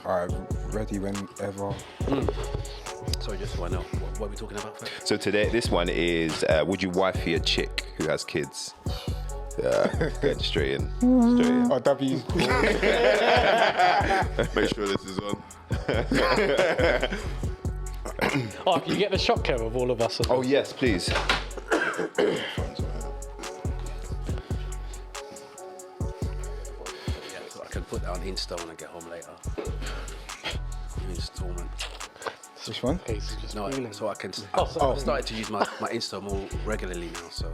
Ready whenever. Sorry, just so I know. What are we talking about first? So today, this one is, would you wifey a chick who has kids? Yeah, get straight in. Oh, W's. Make sure this is on. Oh, can you get the shot cam of all of us? Oh, yes, please. Yeah, so I can put that on Insta when I get home later. Installment. Which one? Casey just No, feeling. so I can. sorry. I've started to use my Insta more regularly now. So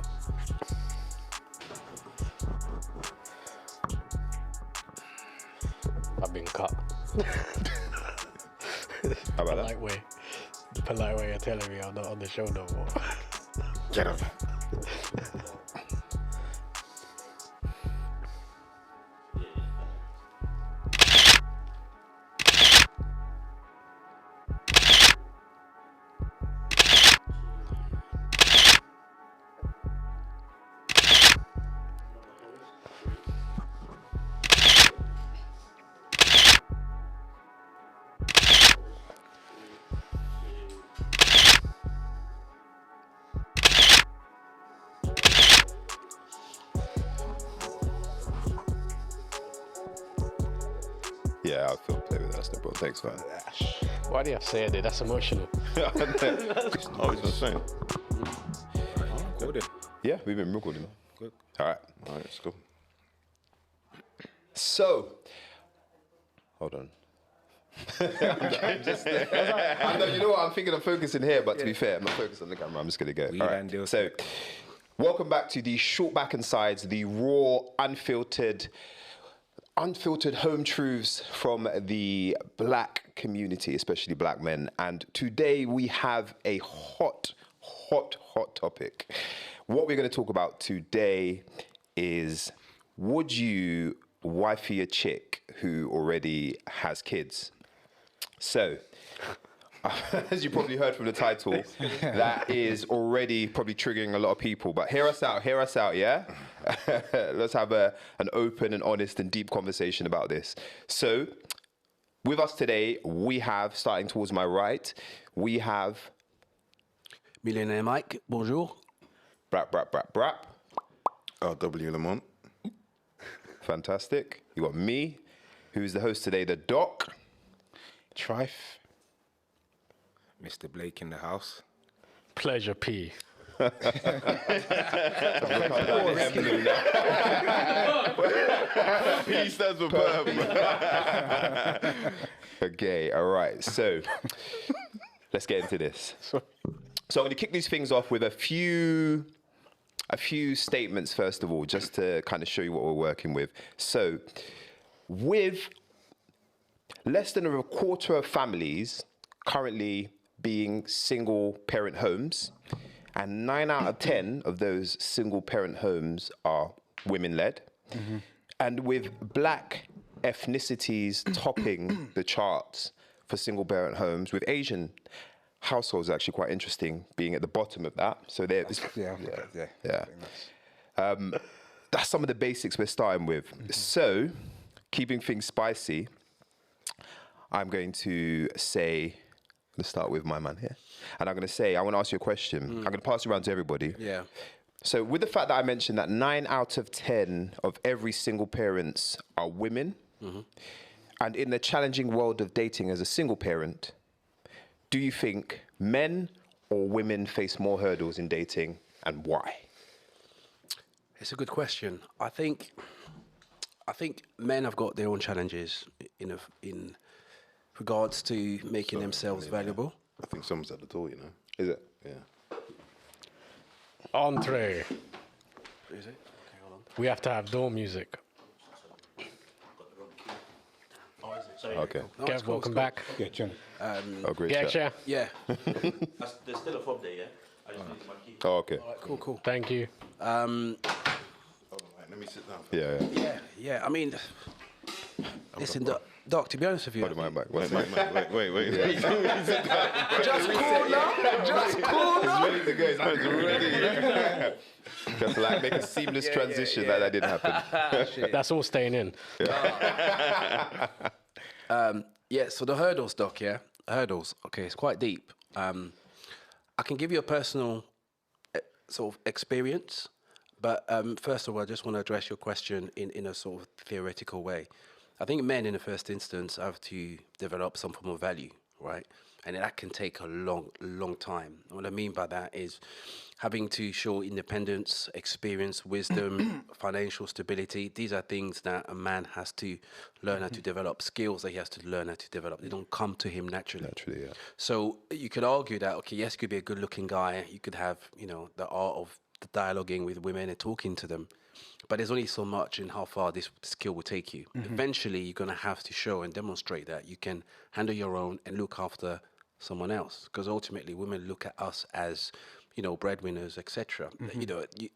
I've been cut. How about that? The polite way of telling me I'm not on the show no more. Get up. Yeah, I'll feel play with that stuff, bro. Thanks, man. Why do you have to say it? That's emotional. Oh, it's the same. recorded. Yeah, we've been recording. Good. All right. All right, let's go. So, hold on. I know, you know what? I'm thinking of focusing here, but to be fair, I'm not focused on the camera. I'm just gonna go. All right. So, welcome back to the short back and sides, the raw, unfiltered home truths from the black community, especially black men. And today we have a hot topic. What we're going to talk about today is, would you wifey a chick who already has kids? So, as you probably heard from the title, that is already probably triggering a lot of people. But hear us out, yeah? Let's have an open and honest and deep conversation about this. So, with us today, we have, starting towards my right, we have... Millionaire Mike, bonjour. Brap. RW Lamont. Fantastic. You got me, who's the host today, the Doc. Trife. Mr. Blake in the house. Pleasure P. P stands for perm. Okay, all right. So, let's get into this. So I'm going to kick these things off with a few statements, first of all, just to kind of show you what we're working with. So, with less than a quarter of families currently being single parent homes, and 9 out of 10 of those single parent homes are women led. Mm-hmm. And with black ethnicities topping the charts for single parent homes, with Asian households actually quite interesting being at the bottom of that. So there's that's some of the basics we're starting with. Mm-hmm. So, keeping things spicy, I'm going to say, let's start with my man here. And I'm going to say, I want to ask you a question. I'm going to pass it around to everybody. Yeah. So with the fact that I mentioned that 9 out of 10 of every single parents are women, and in the challenging world of dating as a single parent, do you think men or women face more hurdles in dating, and why? It's a good question. I think men have got their own challenges in regards to making themselves valuable. I think someone's at the door, you know. Is it? Yeah. Entree. Is it? Okay, hold on. We have to have door music. Okay. No, Kev, it's cool, welcome it's cool. back. Yeah, John. Oh, great Yeah, chat. chair. Yeah. There's still a fob there, yeah? I just need my key. Oh, okay. All right, cool. Thank you. Hold on, mate. Let me sit down. Yeah. Yeah. I mean, listen, Doc, to be honest with you, Hold my mic. Wait. just cool now. Ready to go. It's ready. Just like make a seamless transition. yeah. That didn't happen. That's all staying in. Yeah, so the hurdles, Doc, yeah? Hurdles. Okay, it's quite deep. I can give you a personal sort of experience, but first of all, I just want to address your question in a sort of theoretical way. I think men, in the first instance, have to develop some form of value, right? And that can take a long time. What I mean by that is having to show independence, experience, wisdom, financial stability. These are things that a man has to learn how to develop, skills that he has to learn how to develop. They don't come to him naturally. Naturally, yeah. So you could argue that, okay, yes, you could be a good-looking guy. You could have, the art of dialoguing with women and talking to them. But there's only so much in how far this skill will take you. Eventually, you're going to have to show and demonstrate that you can handle your own and look after someone else. Because ultimately, women look at us as, breadwinners, etc. You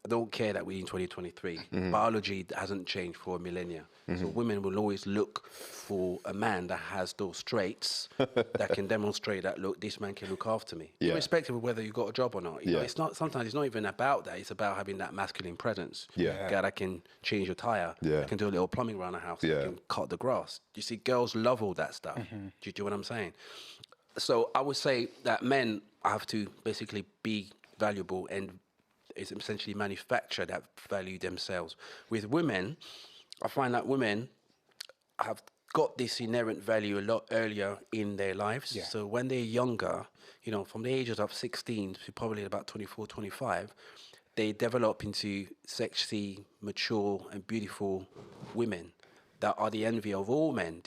don't care that we're in 2023. Biology hasn't changed for a millennia. So women will always look for a man that has those traits that can demonstrate that, look, this man can look after me, irrespective of whether you've got a job or not. You know, it's not. Sometimes it's not even about that. It's about having that masculine presence. Guy that can change your tire, that can do a little plumbing around the house, that can cut the grass. You see, girls love all that stuff. Do you do what I'm saying? So I would say that men have to basically be valuable and is essentially manufacture that value themselves. With women, I find that women have got this inherent value a lot earlier in their lives. So when they're younger, from the ages of 16 to probably about 24, 25, they develop into sexy, mature and beautiful women that are the envy of all men,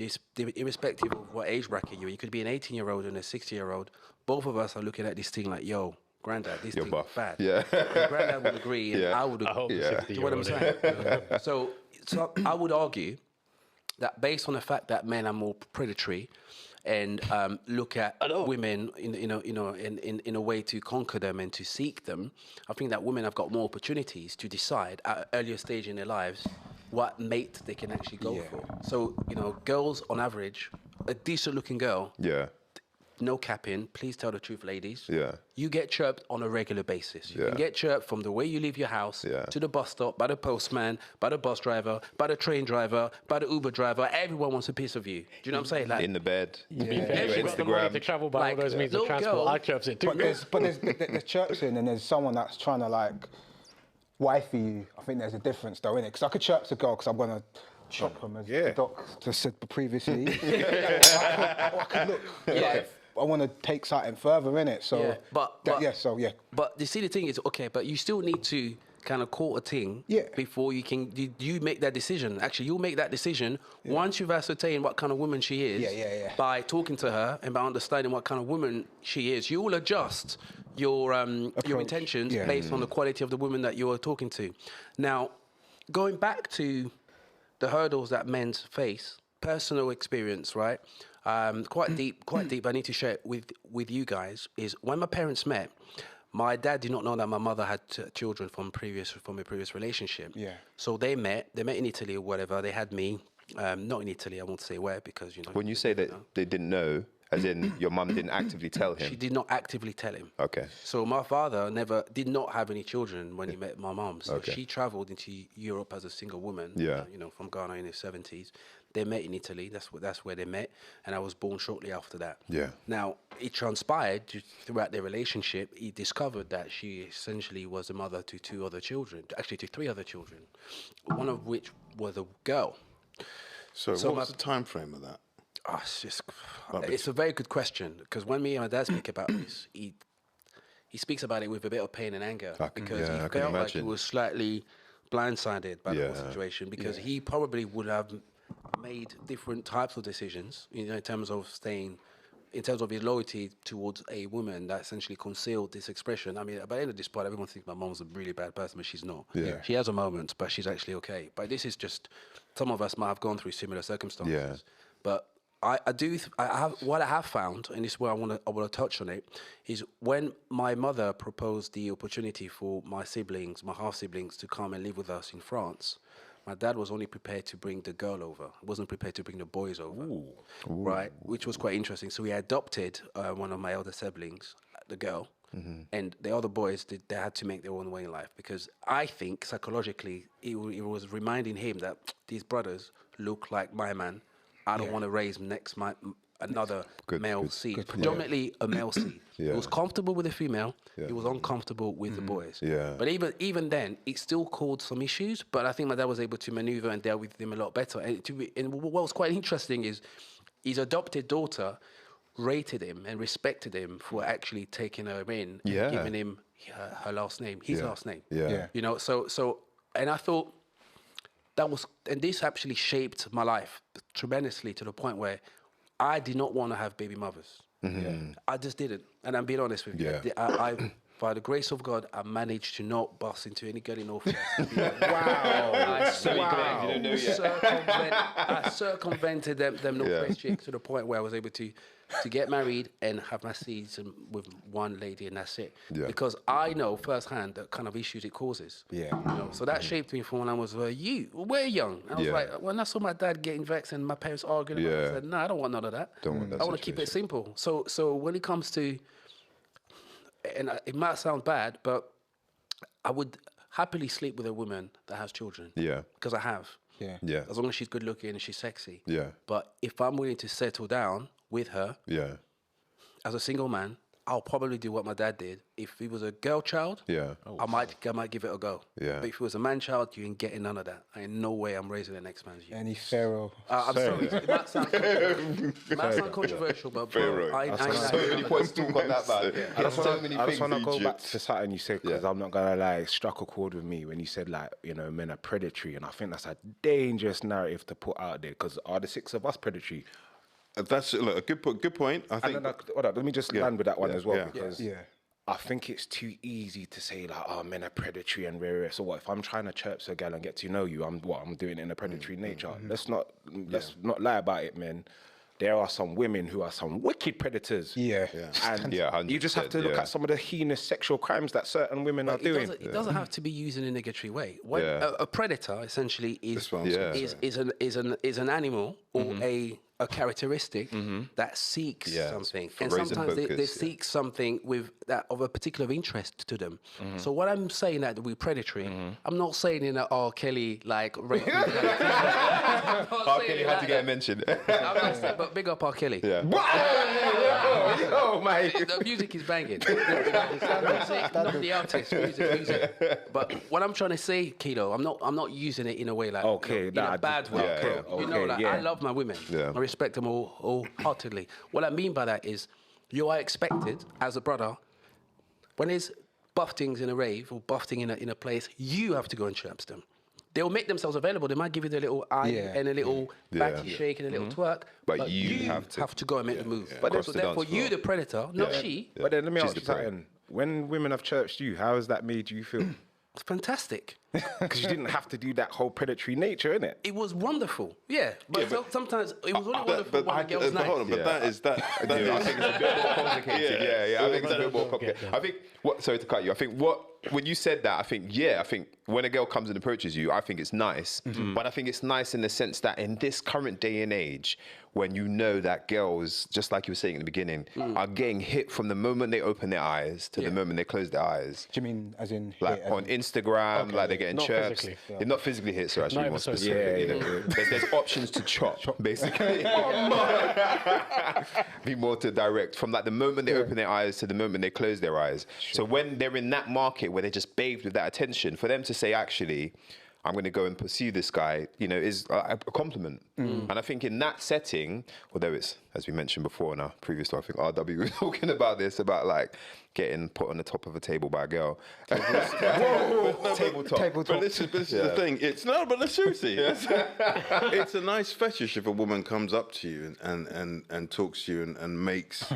irrespective of what age bracket you're in. You could be an 18-year-old and a 60-year-old. Both of us are looking at this thing like, yo, Granddad, this thing's bad. Yeah. And Granddad would agree, and I would agree. Do you know what I'm saying? So I would argue that based on the fact that men are more predatory and look at women in a way to conquer them and to seek them, I think that women have got more opportunities to decide at an earlier stage in their lives what mate they can actually go for. So, girls on average, a decent looking girl, no capping, please tell the truth, ladies. You get chirped on a regular basis. You can get chirped from the way you leave your house to the bus stop, by the postman, by the bus driver, by the train driver, by the Uber driver. Everyone wants a piece of you. Do you know what I'm saying? Like, in the bed. Instagram. To travel by all those means of transport, I chirps it too. But there's chirping and there's someone that's trying to wifey you. I think there's a difference though, innit? Because I could chirp a girl because I'm gonna chop them, as the doc just said previously. I could look. I want to take something further, innit? So But you see, the thing is, okay, but you still need to kind of court a thing before you can you make that decision. Actually, you'll make that decision once you've ascertained what kind of woman she is. By talking to her and by understanding what kind of woman she is, you will adjust your intentions based on the quality of the woman that you are talking to. Now, going back to the hurdles that men face, personal experience, right? Quite deep. I need to share it with you guys. Is when my parents met, my dad did not know that my mother had children from a previous relationship. So they met in Italy or whatever. They had me, not in Italy. I won't say where because When you say that they didn't know, as in your mum didn't actively tell him. She did not actively tell him. Okay. So my father did not have any children when he met my mum. So she travelled into Europe as a single woman. From Ghana in his 70s. They met in Italy. That's where they met, and I was born shortly after that. Now it transpired throughout their relationship. He discovered that she essentially was a mother to two other children, actually to three other children, one of which was a girl. So what was the time frame of that? It's a very good question because when me and my dad speak about this, he speaks about it with a bit of pain and anger because he felt like he was slightly blindsided by the whole situation because he probably would have made different types of decisions, in terms of his loyalty towards a woman that essentially concealed this expression. I mean, by the end of this part, everyone thinks my mom's a really bad person, but she's not. She has a moment, but she's actually okay. But this is just, some of us might have gone through similar circumstances. But what I have found, and this is where I want to touch on it, is when my mother proposed the opportunity for my half siblings, to come and live with us in France. My dad was only prepared to bring the girl over. He wasn't prepared to bring the boys over, right? Which was quite interesting. So we adopted one of my elder siblings, the girl, and the other boys, they had to make their own way in life because I think psychologically it was reminding him that these brothers look like my man. I don't want to raise another male seed, good, predominantly a male seed. Yeah. He was comfortable with the female. He was uncomfortable with the boys. Yeah. But even then, it still caused some issues. But I think my dad was able to maneuver and deal with them a lot better. And what was quite interesting is his adopted daughter rated him and respected him for actually taking her in and giving him her last name, his last name. Yeah. You know, so and I thought and this actually shaped my life tremendously to the point where I did not want to have baby mothers. I just didn't. And I'm being honest with you. Yeah. I by the grace of God, I managed to not bust into any girl in Northwest. I circumvented them Northwest chicks to the point where I was able to get married and have my seeds with one lady, and that's it. Yeah. Because I know firsthand the kind of issues it causes. Yeah. You know, so that shaped me from when I was we're young. I was like, when I saw my dad getting vexed and my parents arguing, about it, I said, no, I don't want none of that. Don't want that I want to keep it simple. So when it comes to, and it might sound bad, but I would happily sleep with a woman that has children. Yeah. Because I have. Yeah. Yeah. As long as she's good looking and she's sexy. Yeah. But if I'm willing to settle down with her as a single man, I'll probably do what my dad did. If he was a girl child, I might give it a go. Yeah. But if he was a man child, you ain't getting none of that. I ain't no way I'm raising the next man's youth. Any pharaoh. I'm sorry. It might sound controversial, but bro, I So many points to talk on that, man. I just So many want to things. go back to something you said, because I'm not going to lie, it struck a chord with me when you said, like, you know, men are predatory. And I think that's a dangerous narrative to put out there, because are the six of us predatory? That's a good point. I think. Hold on, let me just land with that one as well, Yeah. because I think it's too easy to say, like, oh, men are predatory and rare. So what if I'm trying to chirp a girl and get to know you? I'm doing it in a predatory nature. Let's not lie about it, man. There are some women who are some wicked predators. And you just have to look at some of the heinous sexual crimes that certain women are doing. It doesn't have to be used in a negatory way. A predator essentially is an animal or a characteristic that seeks something, and sometimes they seek something with that of a particular interest to them. So what I'm saying that we're predatory, I'm not saying in a R. Kelly like rape. R. Kelly had to get mentioned. But big up R. Kelly. Yeah. Oh my! The music is banging. Not the artist. Music. But what I'm trying to say, Kilo, I'm not using it in a way like in a bad way. I love my women. I respect them all wholeheartedly. What I mean by that is, you are expected as a brother, when there's buffetings in a rave or buffeting in a place, you have to go and chirp them. They'll make themselves available. They might give you the little eye and a little batty shake and a little twerk. But you have to go and make the move. But so therefore, you the predator, not she. But then let me ask you something. When women have chirped you, how has that made you feel? It's fantastic. Because you didn't have to do that whole predatory nature, innit? It was wonderful, but sometimes it was only wonderful when the girl was nice. Hold on, but that is. I think it's a bit more complicated. I think it's a bit more complicated. I think sorry to cut you. I think when you said that, I think when a girl comes and approaches you, I think it's nice. But I think it's nice in the sense that in this current day and age, when you know that girls, just like you were saying in the beginning, are getting hit from the moment they open their eyes to the moment they close their eyes. Do you mean as in like on Instagram, like they're getting chirps? Physically, Not physically hit, so actually more specific. There's options to chop, basically. Be more to direct from like the moment they open their eyes to the moment they close their eyes. So when they're in that market where they're just bathed with that attention, for them to say, actually, I'm going to go and pursue this guy, is a compliment. And I think in that setting, although it's, as we mentioned before in our previous talk, I think RW was talking about this, about like getting put on the top of a table by a girl. Tabletop. But this is the thing. But seriously, it's a nice fetish if a woman comes up to you and talks to you and makes,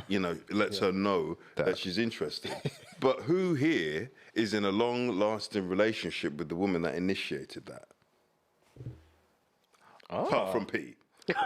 lets her know that she's interested. But who here is in a long-lasting relationship with the woman that initiated that? Apart from P. And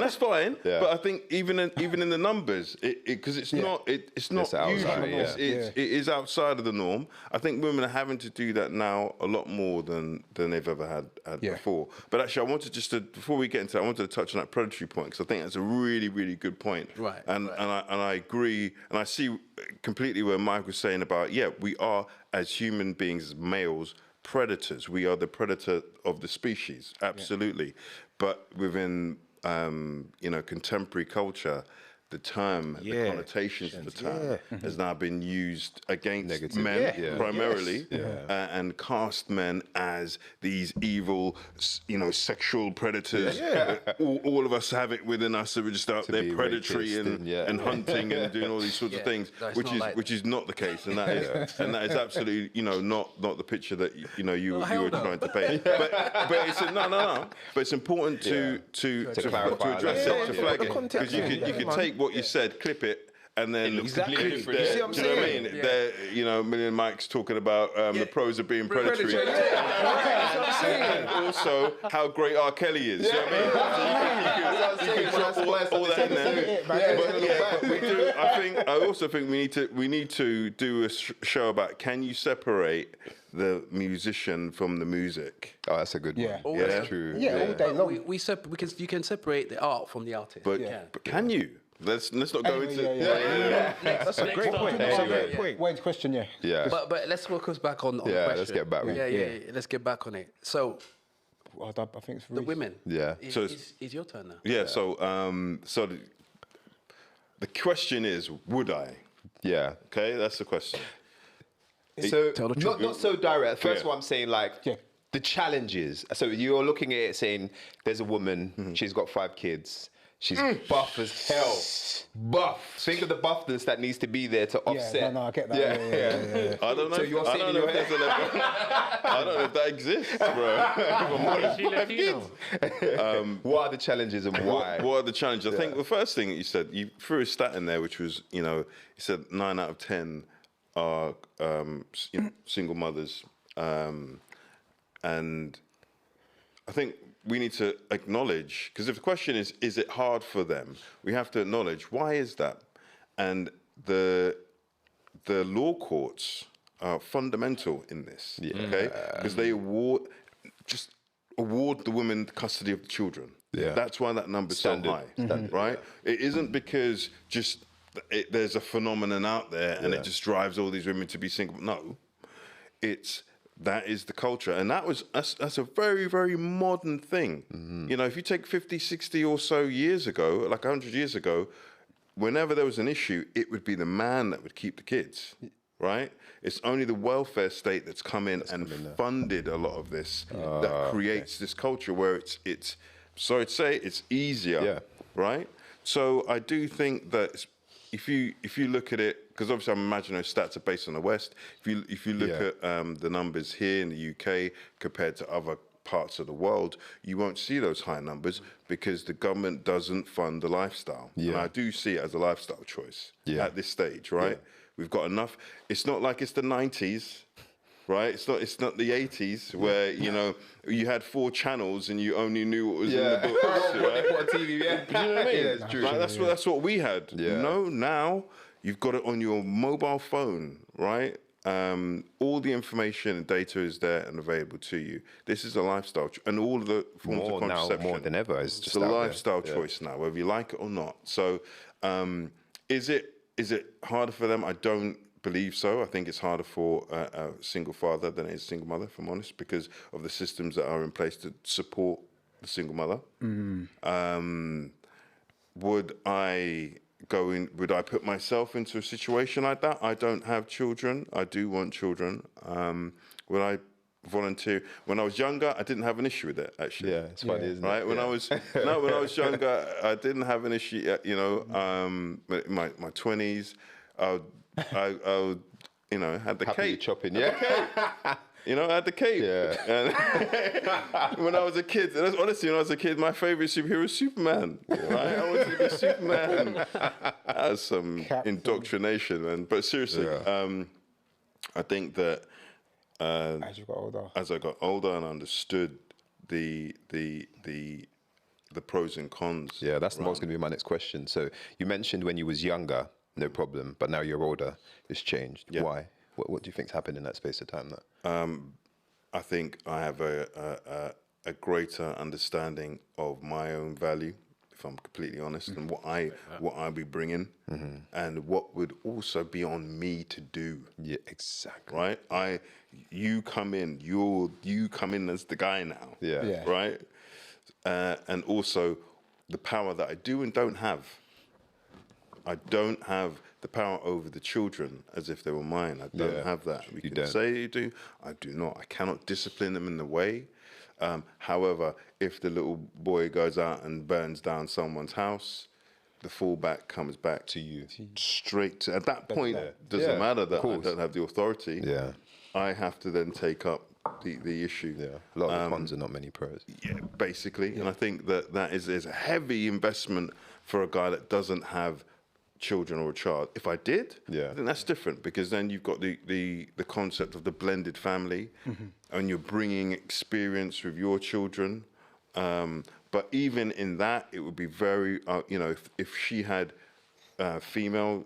that's fine. But I think even in the numbers, because it's not usual. It is outside of the norm. I think women are having to do that now a lot more than they've ever had before. But actually, I wanted before we get into that, I wanted to touch on that predatory point, because I think that's a really, really good point. Right. And I agree, and I see completely where Mike was saying about we are, as human beings, as males, predators. We are the predator of the species, absolutely. But within, contemporary culture, the term, the connotations of the term has now been used against men primarily and cast men as these evil, sexual predators. All of us have it within us, so we're just out there predatory and hunting and doing all these sorts of things, which is not the case, and that is absolutely not the picture that you were trying to paint. But it's no. But it's important to address it, to flag it, because you could take what you said, clip it, and then exactly. You see what I'm saying? I mean? There, Million Mike's talking about the pros of being predatory. And also how great R. Kelly is. You know what I mean? So you can drop all that in there. But we do. I also think we need to do a show about, can you separate the musician from the music? Oh, that's a good one. Yeah, that's true. Yeah, all day long. You can separate the art from the artist. But can you? Let's not go into. That's a great point. That's a great point. Wayne's question, yeah. But let's focus back on the question. Let's get back. Let's get back on it. So, I think it's the women. Yeah. So it's your turn now. Yeah. So the question is, would I? Yeah. Okay, that's the question. So not so direct. First of all, I'm saying the challenges. So you're looking at it saying there's a woman, she's got 5 kids. She's buff as hell. Buff. Think of the buffness that needs to be there to offset. Yeah, no, I get that. Yeah. I don't know. So you're saying I don't know if that exists, bro. What are the challenges and why? What are the challenges? I think the first thing that you said, you threw a stat in there, which was, you said 9 out of 10 are single mothers. And I think we need to acknowledge, because if the question is it hard for them, we have to acknowledge, why is that? And the law courts are fundamental in this, okay? Because they award the women the custody of the children. Yeah. That's why that number's so high, right? It isn't because there's a phenomenon out there and it just drives all these women to be single. No, that is the culture. And that's a very, very modern thing. Mm-hmm. If you take 50, 60 or so years ago, like 100 years ago, whenever there was an issue, it would be the man that would keep the kids, right? It's only the welfare state that's come in and funded a lot of this that creates this culture where it's sorry to say, it's easier, right? So I do think that if you look at it, because obviously I'm imagining those stats are based on the West. If you look at the numbers here in the UK compared to other parts of the world, you won't see those high numbers because the government doesn't fund the lifestyle. Yeah. And I do see it as a lifestyle choice at this stage, right? Yeah. We've got enough. It's not like it's the 90s. Right, it's not the 80s where you had 4 channels and you only knew what was in the books. Right? On TV, you know what I mean? That's true. Right? That's what we had. Yeah. Now you've got it on your mobile phone, right? All the information and data is there and available to you. This is a lifestyle, and all of the forms of contraception. More than ever, it's a lifestyle choice now, whether you like it or not. So, is it harder for them? I don't believe so. I think it's harder for a single father than it is a single mother, if I'm honest, because of the systems that are in place to support the single mother. Would I put myself into a situation like that? I don't have children. I do want children. Would I volunteer? When I was younger, I didn't have an issue with it, actually. Yeah, it's funny, isn't it? Right? When I was younger, I didn't have an issue. My 20s, I had the Happily cake. chopping, I had the cape. Yeah. And when I was a kid, honestly, when I was a kid, my favorite superhero was Superman. Right? I wanted to be Superman. That was some indoctrination, man. But seriously, I think that as I got older and understood the pros and cons. Yeah, that's going to be my next question. So you mentioned when you was younger, no problem, but now you're older, it's changed. Yeah. Why? What do you think's happened in that space of time? I think I have a greater understanding of my own value, if I'm completely honest, and what I be bringing, and what would also be on me to do. Yeah, exactly. Right? You come in. You come in as the guy now. Yeah. Right? And also the power that I do and don't have. I don't have the power over the children as if they were mine. I don't have that. We can say you do. I do not. I cannot discipline them in the way. However, if the little boy goes out and burns down someone's house, the fallback comes back to you. Straight to, at that point, doesn't matter that I don't have the authority. Yeah. I have to then take up the issue. Yeah. A lot of cons and not many pros. Yeah, basically. Yeah. And I think that is a heavy investment for a guy that doesn't have children or a child. If I did, I think that's different, because then you've got the concept of the blended family, and you're bringing experience with your children. But even in that, it would be very, if she had female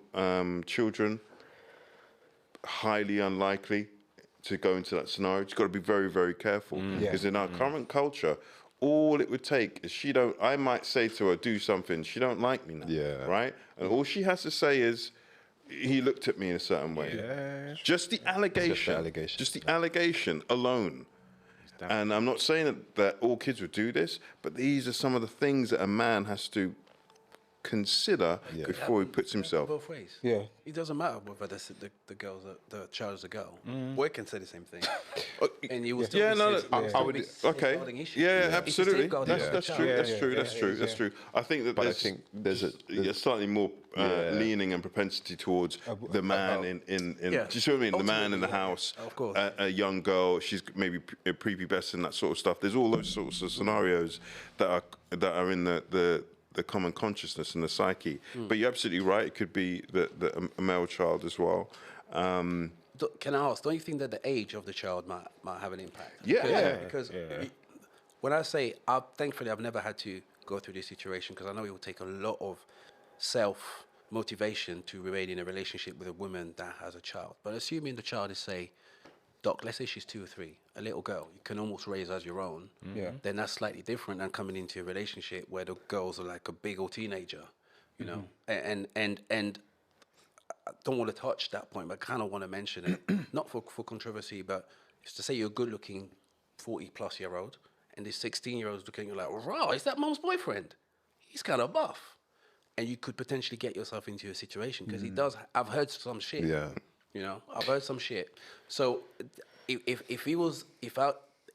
children, highly unlikely to go into that scenario. You've got to be very, very careful, because in our current culture, all it would take is I might say to her, do something, she don't like me now, right? And all she has to say is, he looked at me in a certain way. Yeah. Just the allegation alone. And I'm not saying that all kids would do this, but these are some of the things that a man has to consider before he puts himself. Both ways. Yeah. It doesn't matter whether the child is a girl. Boy can say the same thing, and you will still. I would. Okay. Yeah, absolutely. That's true. That's true. I think that there's a slightly more leaning and propensity towards the man in. Do you see what I mean? The man in the house. Of course. A young girl. She's maybe prepubescent, that sort of stuff. There's all those sorts of scenarios that are in the common consciousness and the psyche. But you're absolutely right. It could be a male child as well. Can I ask, don't you think that the age of the child might have an impact? Because when I say, thankfully, I've never had to go through this situation, because I know it will take a lot of self-motivation to remain in a relationship with a woman that has a child. But assuming the child is, say, Doc, let's say she's 2 or 3, a little girl, you can almost raise as your own. Then that's slightly different than coming into a relationship where the girls are like a big old teenager, you know. And I don't want to touch that point, but I kind of want to mention it, not for controversy, but it's to say you're a good-looking 40-plus-year-old, and this 16-year-old's looking at you like, wow, is that mom's boyfriend? He's kind of buff. And you could potentially get yourself into a situation, because he does. I've heard some shit. Yeah. You know, I've heard some shit. So if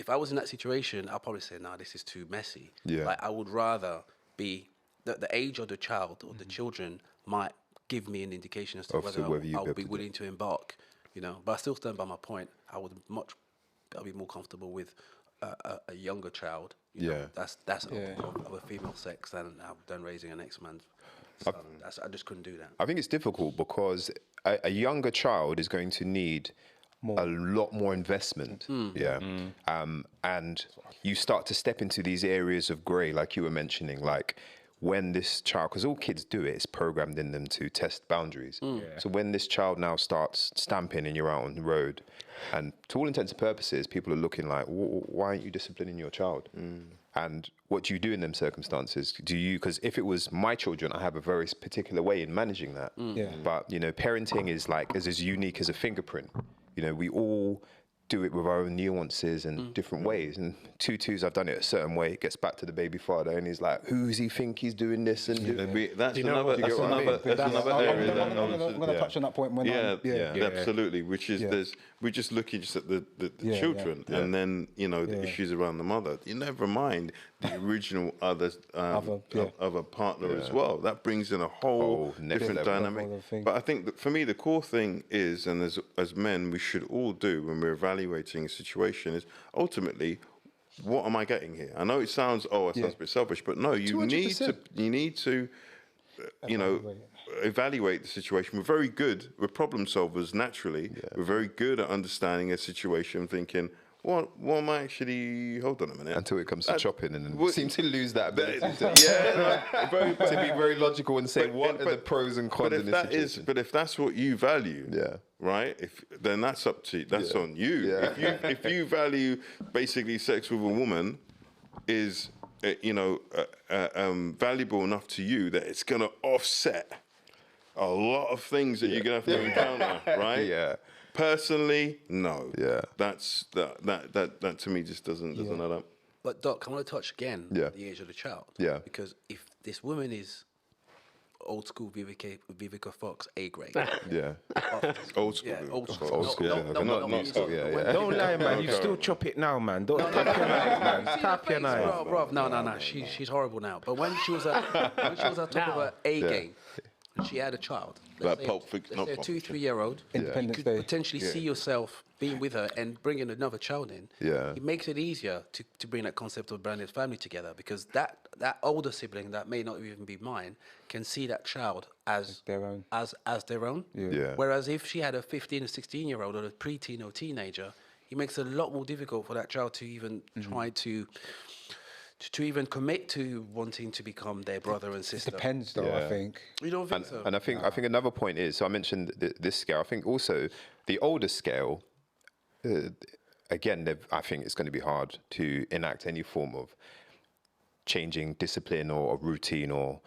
I was in that situation, I'd probably say, nah, this is too messy. Yeah. Like, I would rather be the age of the child or the children might give me an indication as to whether I'll be willing to embark. You know, but I still stand by my point. I'll be more comfortable with a younger child. You know, that's of a female sex than raising an ex-man's. I just couldn't do that. I think it's difficult because a younger child is going to need a lot more investment. And you start to step into these areas of grey, like you were mentioning, like when this child, because all kids do it, it's programmed in them to test boundaries. So when this child now starts stamping and you're out on the road, and to all intents and purposes, people are looking like, why aren't you disciplining your child? And what do you do in them circumstances? Because if it was my children, I have a very particular way in managing that. But, you know, parenting is like as unique as a fingerprint. You know, we all do it with our own nuances and different ways. And Tutu's, I've done it a certain way. It gets back to the baby father, and he's like, "Who does he think he's doing this?" And that's another area. I'm going to touch on that point when absolutely. Which is we're just looking at the children, and then the issues around the mother. You never mind the original other partner as well. That brings in a whole different dynamic. But I think that for me, the core thing is, and as men, we should all do when we're evaluating a situation, is ultimately, what am I getting here? I know it sounds a bit selfish, but no, you 200%. need to evaluate the situation. We're problem solvers naturally. We're very good at understanding a situation, thinking, what am I actually, hold on a minute. Until it comes to chopping, and then we seem to lose that ability to be very logical and say, what are the pros and cons in this situation? But if that's what you value, right, then that's on you. If you value basically sex with a woman is valuable enough to you that it's going to offset a lot of things that you're going to have to encounter, right? Yeah. Personally, no. Yeah. That to me just doesn't add up. But Doc, I want to touch again Yeah. the age of the child. Yeah. Because if this woman is old school Vivica Fox A grade. Yeah. Old school. Yeah, old school. Old school, not school, yeah. Don't lie, man. You still chop it now, man. Don't tap your knife, man. Tap your knife. Bro, no. She's horrible now. But when she was at top of her A game, and she had a child, let's say a 2-3-year-old, you could potentially see yourself being with her and bringing another child in. Yeah. It makes it easier to bring that concept of branded family together, because that older sibling that may not even be mine can see that child as their own. As their own. Yeah. Whereas if she had a 15 or 16-year-old or a preteen or teenager, it makes it a lot more difficult for that child to even try to even commit to wanting to become their brother and sister. It depends, though. I think. You don't think so? And I think another point is, so I mentioned this scale. I think also the older scale. Again, I think it's going to be hard to enact any form of changing discipline or routine or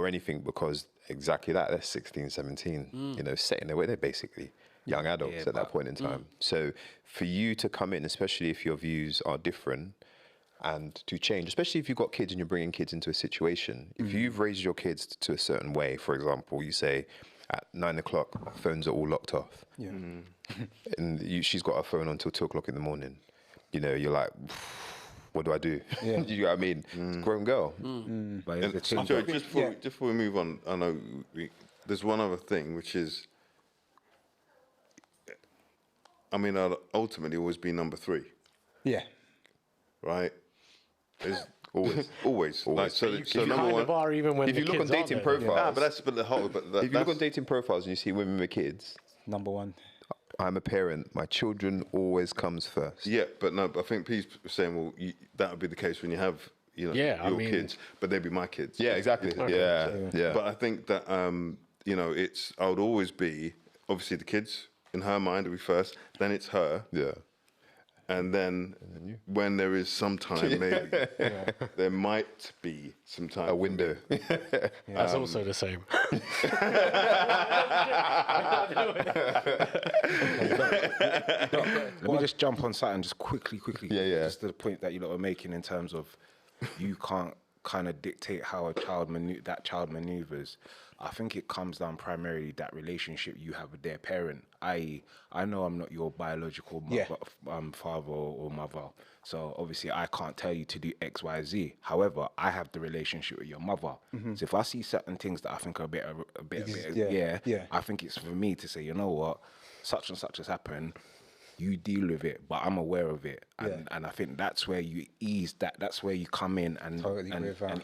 anything, because exactly that, they're 16, 17, setting their way. They're basically young adults at that point in time. So for you to come in, especially if your views are different, and to change, especially if you've got kids and you're bringing kids into a situation, if you've raised your kids to a certain way, for example, you say at 9 o'clock, phones are all locked off. Yeah. And she's got her phone until 2 o'clock in the morning. You're like, what do I do? Yeah. You know what I mean? It's a grown girl. Sorry, just before we move on, I know there's one other thing, which is, I'll ultimately always be number 3. Yeah. Right? It's always. Like, so number one. Are even when if you look on dating profiles, if you look on dating profiles and you see women with kids, number 1. I'm a parent. My children always comes first. Yeah, but no. But I think Pete's saying, well, that would be the case when you have, your kids, but they'd be my kids. Yeah, exactly. Yeah. But I think that I would always be, obviously the kids in her mind will be first. Then it's her. Yeah. And then when there is some time, maybe, there might be some time. A window. That's also the same. Let me just jump on something just quickly. Yeah. Just to the point that you lot are making in terms of you can't kind of dictate how that child maneuvers. I think it comes down primarily that relationship you have with their parent. I know I'm not your biological father or mother, so obviously I can't tell you to do X, Y, Z. However, I have the relationship with your mother. So if I see certain things that I think are a bit, I think it's for me to say, you know what, such and such has happened. You deal with it, but I'm aware of it, and I think that's where you ease that. That's where you come in and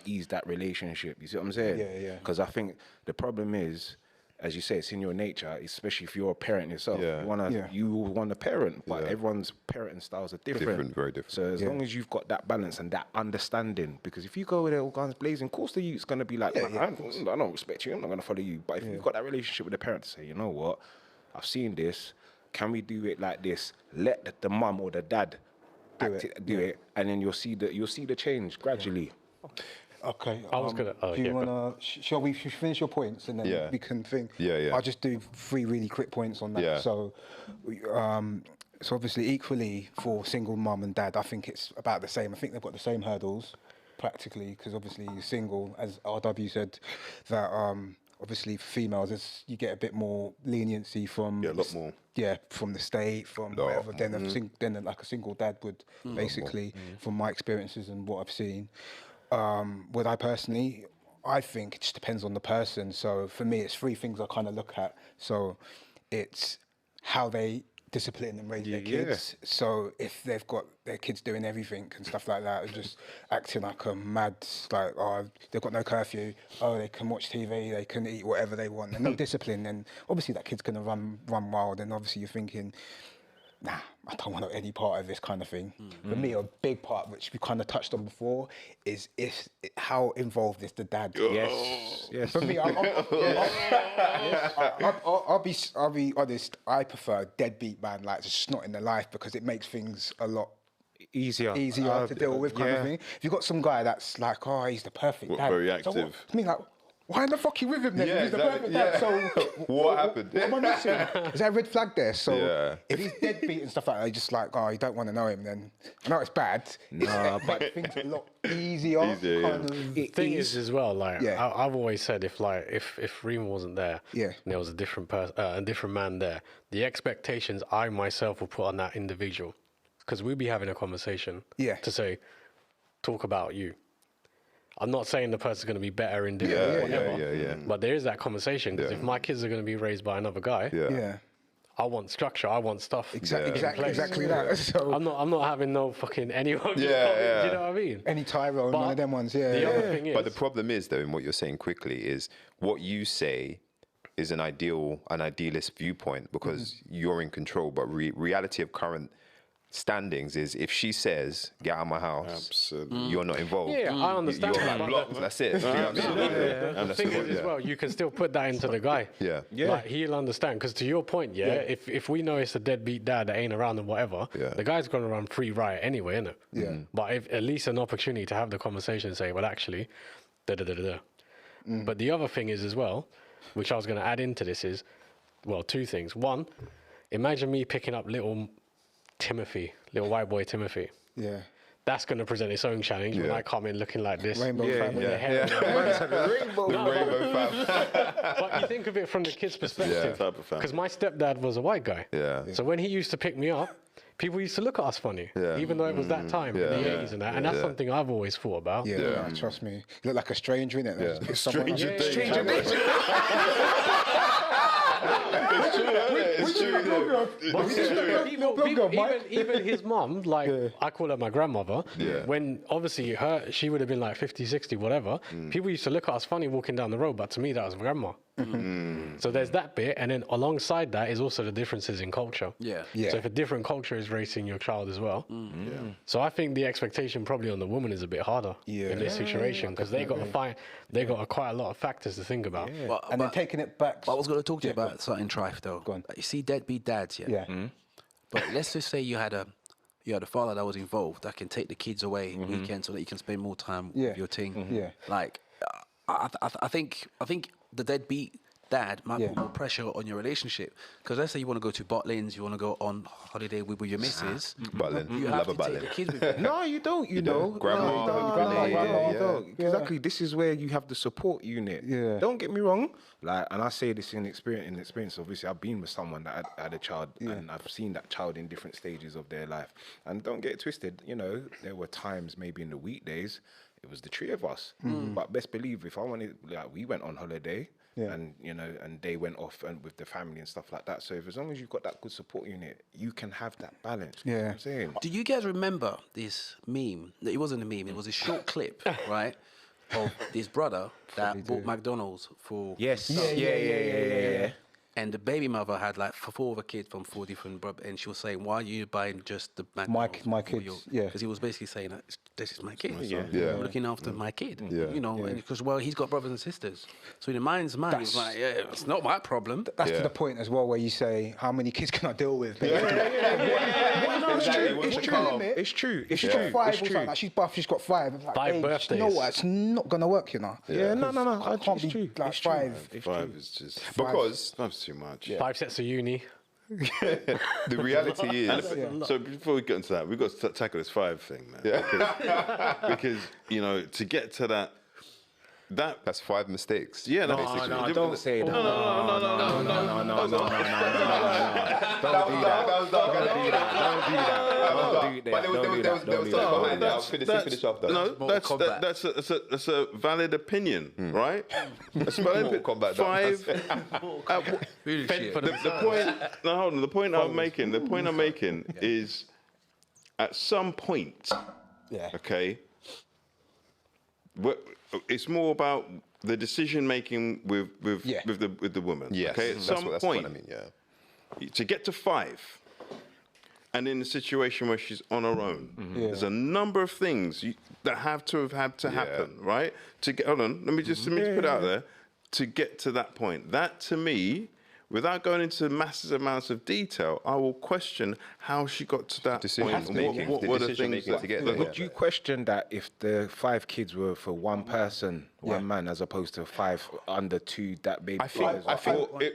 ease that relationship. You see what I'm saying? Yeah. Because I think the problem is, as you say, it's in your nature, especially if you're a parent yourself. Yeah. You want to parent, but everyone's parenting styles are different. Very different. So as long as you've got that balance and that understanding, because if you go with it all guns blazing, of course the youth's gonna be like, I don't respect you. I'm not gonna follow you. But if you've got that relationship with the parent to say, you know what, I've seen this. Can we do it like this? Let the mum or the dad do it, and then you'll see the change gradually. Okay. I was gonna. Do you wanna? Shall we finish your points and then we can think? Yeah. I'll just do 3 really quick points on that. Yeah. So, so obviously equally for single mum and dad, I think it's about the same. I think they've got the same hurdles, practically, because obviously you're single, as RW said, that obviously for females, you get a bit more leniency from a lot more. Yeah, from the state, from whatever. Then like a single dad would, basically, from my experiences and what I've seen. Would I personally? I think it just depends on the person. So for me, it's 3 things I kind of look at. So it's how they discipline and raise their kids. So if they've got their kids doing everything and stuff like that, and just acting like a mad, like, they've got no curfew, they can watch TV, they can eat whatever they want, and no discipline, then obviously that kid's gonna run wild, and obviously you're thinking, nah, I don't want any part of this kind of thing. For me, a big part, which we kind of touched on before, is how involved is the dad? Yes. For me, I'll be honest. I prefer deadbeat man, like just not in the life, because it makes things a lot easier to deal with kind of thing. If you've got some guy that's like, oh, he's the perfect dad. very So active. I mean, like, why the fuck you with him then? Yeah, He's exactly. the perfect dad. So What happened? What am I missing? Is there a red flag there? So Yeah. if he's deadbeat and stuff like that, you're just like, oh, you don't want to know him then. I know it's bad. But makes things a lot easier. The thing is as well, like I've always said, if Reem wasn't there, and there was a different person, a different man there, the expectations I myself will put on that individual, because we'd be having a conversation to say, talk about you. I'm not saying the person's going to be better in doing whatever, but there is that conversation, because if my kids are going to be raised by another guy, I want structure, I want stuff. Exactly that. So I'm not having no fucking anyone. You know what I mean? Any Tyrone, one of them ones. The other thing is, But the problem is, though, in what you're saying quickly, is what you say is an idealist viewpoint because you're in control. But reality of current standings is if she says, get out of my house, you're not involved. Yeah, I understand. You're like blocked, that's it. You know what I mean? The thing is as well, you can still put that into the guy. Like, he'll understand. Because to your point, if we know it's a deadbeat dad that ain't around and whatever, the guy's going to run free riot anyway, innit? But if at least an opportunity to have the conversation and say, well, actually, But the other thing is as well, which I was going to add into this is, well, two things. One, imagine me picking up little white boy Timothy. Yeah. That's going to present its own challenge when I come in looking like this. Rainbow fam. With the hair. Rainbow fam. But you think of it from the kid's perspective. Because my stepdad was a white guy. So when he used to pick me up, people used to look at us funny, even though it was that time in the 80s and that. And that's something I've always thought about. Yeah, trust me. You look like a stranger, innit? Yeah. Stranger. Even his mum, like I call her my grandmother, when obviously she would have been like 50, 60, whatever, people used to look at us funny walking down the road, but to me that was my grandma. So there's that bit, and then alongside that is also the differences in culture. So if a different culture is raising your child as well, so I think the expectation probably on the woman is a bit harder in this situation, because they got quite a lot of factors to think about. And then taking it back. But I was going to talk to you about something trife though. Go on. You see deadbeat dads, but let's just say you had a father that was involved that can take the kids away weekends so that you can spend more time with your team. Like, I think the deadbeat dad might put more pressure on your relationship, because let's say you want to go to Butlins, you want to go on holiday with your missus. Butlin. You have to take the kids with you. No, you don't. You know, Grandma. You don't. Exactly. This is where you have the support unit. Don't get me wrong. Like, and I say this in experience. Obviously, I've been with someone that had a child, and I've seen that child in different stages of their life. And don't get it twisted. You know, there were times maybe in the weekdays it was the three of us. But best believe, if I wanted, like, we went on holiday. And you know, and they went off and with the family and stuff like that. So if, as long as you've got that good support unit, you can have that balance. You know what I'm saying? Do you guys remember this meme? It wasn't a meme. It was a short clip, right, of this brother that bought McDonald's for. Yes. Yeah. And the baby mother had like 4 other kids from 4 different and she was saying, why are you buying just the McDonald's? My kids, Because he was basically saying, this is my kid. I'm looking after my kid. You know, because, well, he's got brothers and sisters. So in the mind's mind, it's like, it's not my problem. That's to the point as well where you say, how many kids can I deal with? It's true. If she's got 5 or something, like she's buff, she's got 5. It's like, 5 birthdays. You know what? It's not going to work, you know? No. It can't be true. like 5. 5 is just... Because... That's too much. 5 sets of uni. The reality is... So before we get into that, we've got to tackle this 5 thing, man. Because, you know, to get to that... That's 5 mistakes. Yeah, No, don't say that. No. That's a valid opinion, right? That's a valid opinion. 5. The point I'm making is, at some point, okay, it's more about the decision making with the woman. Yes, okay. At some point, to get to 5, and in a situation where she's on her own, there's a number of things that have to happen, right? To get, hold on, let me just put it out there. To get to that point, that to me without going into massive amounts of detail, I will question how she got to that point. What were the things to get there? Would you question that if the 5 kids were for one person, one man, as opposed to 5 under 2 that baby? I think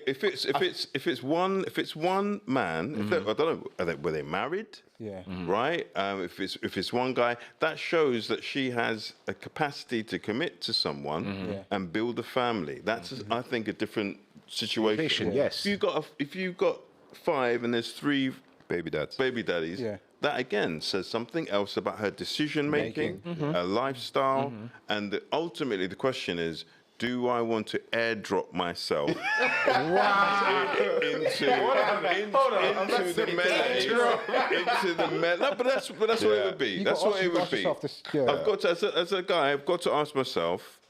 if it's one man, I don't know, were they married? Yeah. Right. If it's one guy, that shows that she has a capacity to commit to someone and build a family. That's I think a different situation. Yes. If you've got 5 and there's 3 baby daddies, that again says something else about her decision making, her lifestyle, and ultimately the question is, do I want to airdrop myself into the men? No, but that's what it would be. That's what it would be. I've got to, as a guy, I've got to ask myself,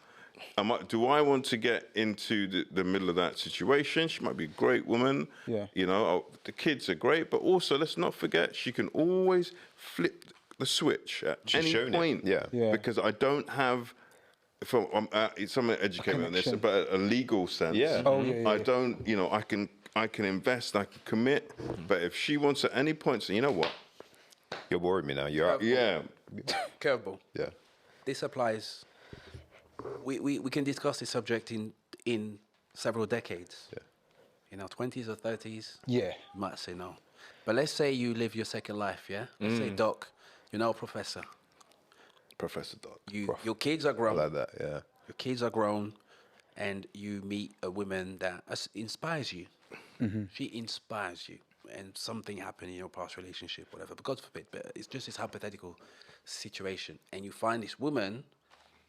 do I want to get into the middle of that situation? She might be a great woman. Yeah. You know, the kids are great, but also let's not forget she can always flip the switch at any point. Because I don't have. Someone educate me on this, but a legal sense. I don't, I can invest, I can commit, but if she wants at any point, so you know what? You're boring me now. You're out. Yeah. Curveball. Yeah. This applies. We can discuss this subject in several decades. Yeah. In our 20s or 30s. Yeah. You might say no. But let's say you live your second life, yeah? Let's say, Doc, you're now a professor. Professor Doc. Your kids are grown. I like that, yeah. Your kids are grown, and you meet a woman that inspires you. She inspires you, and something happened in your past relationship, whatever. But God forbid, but it's just this hypothetical situation, and you find this woman,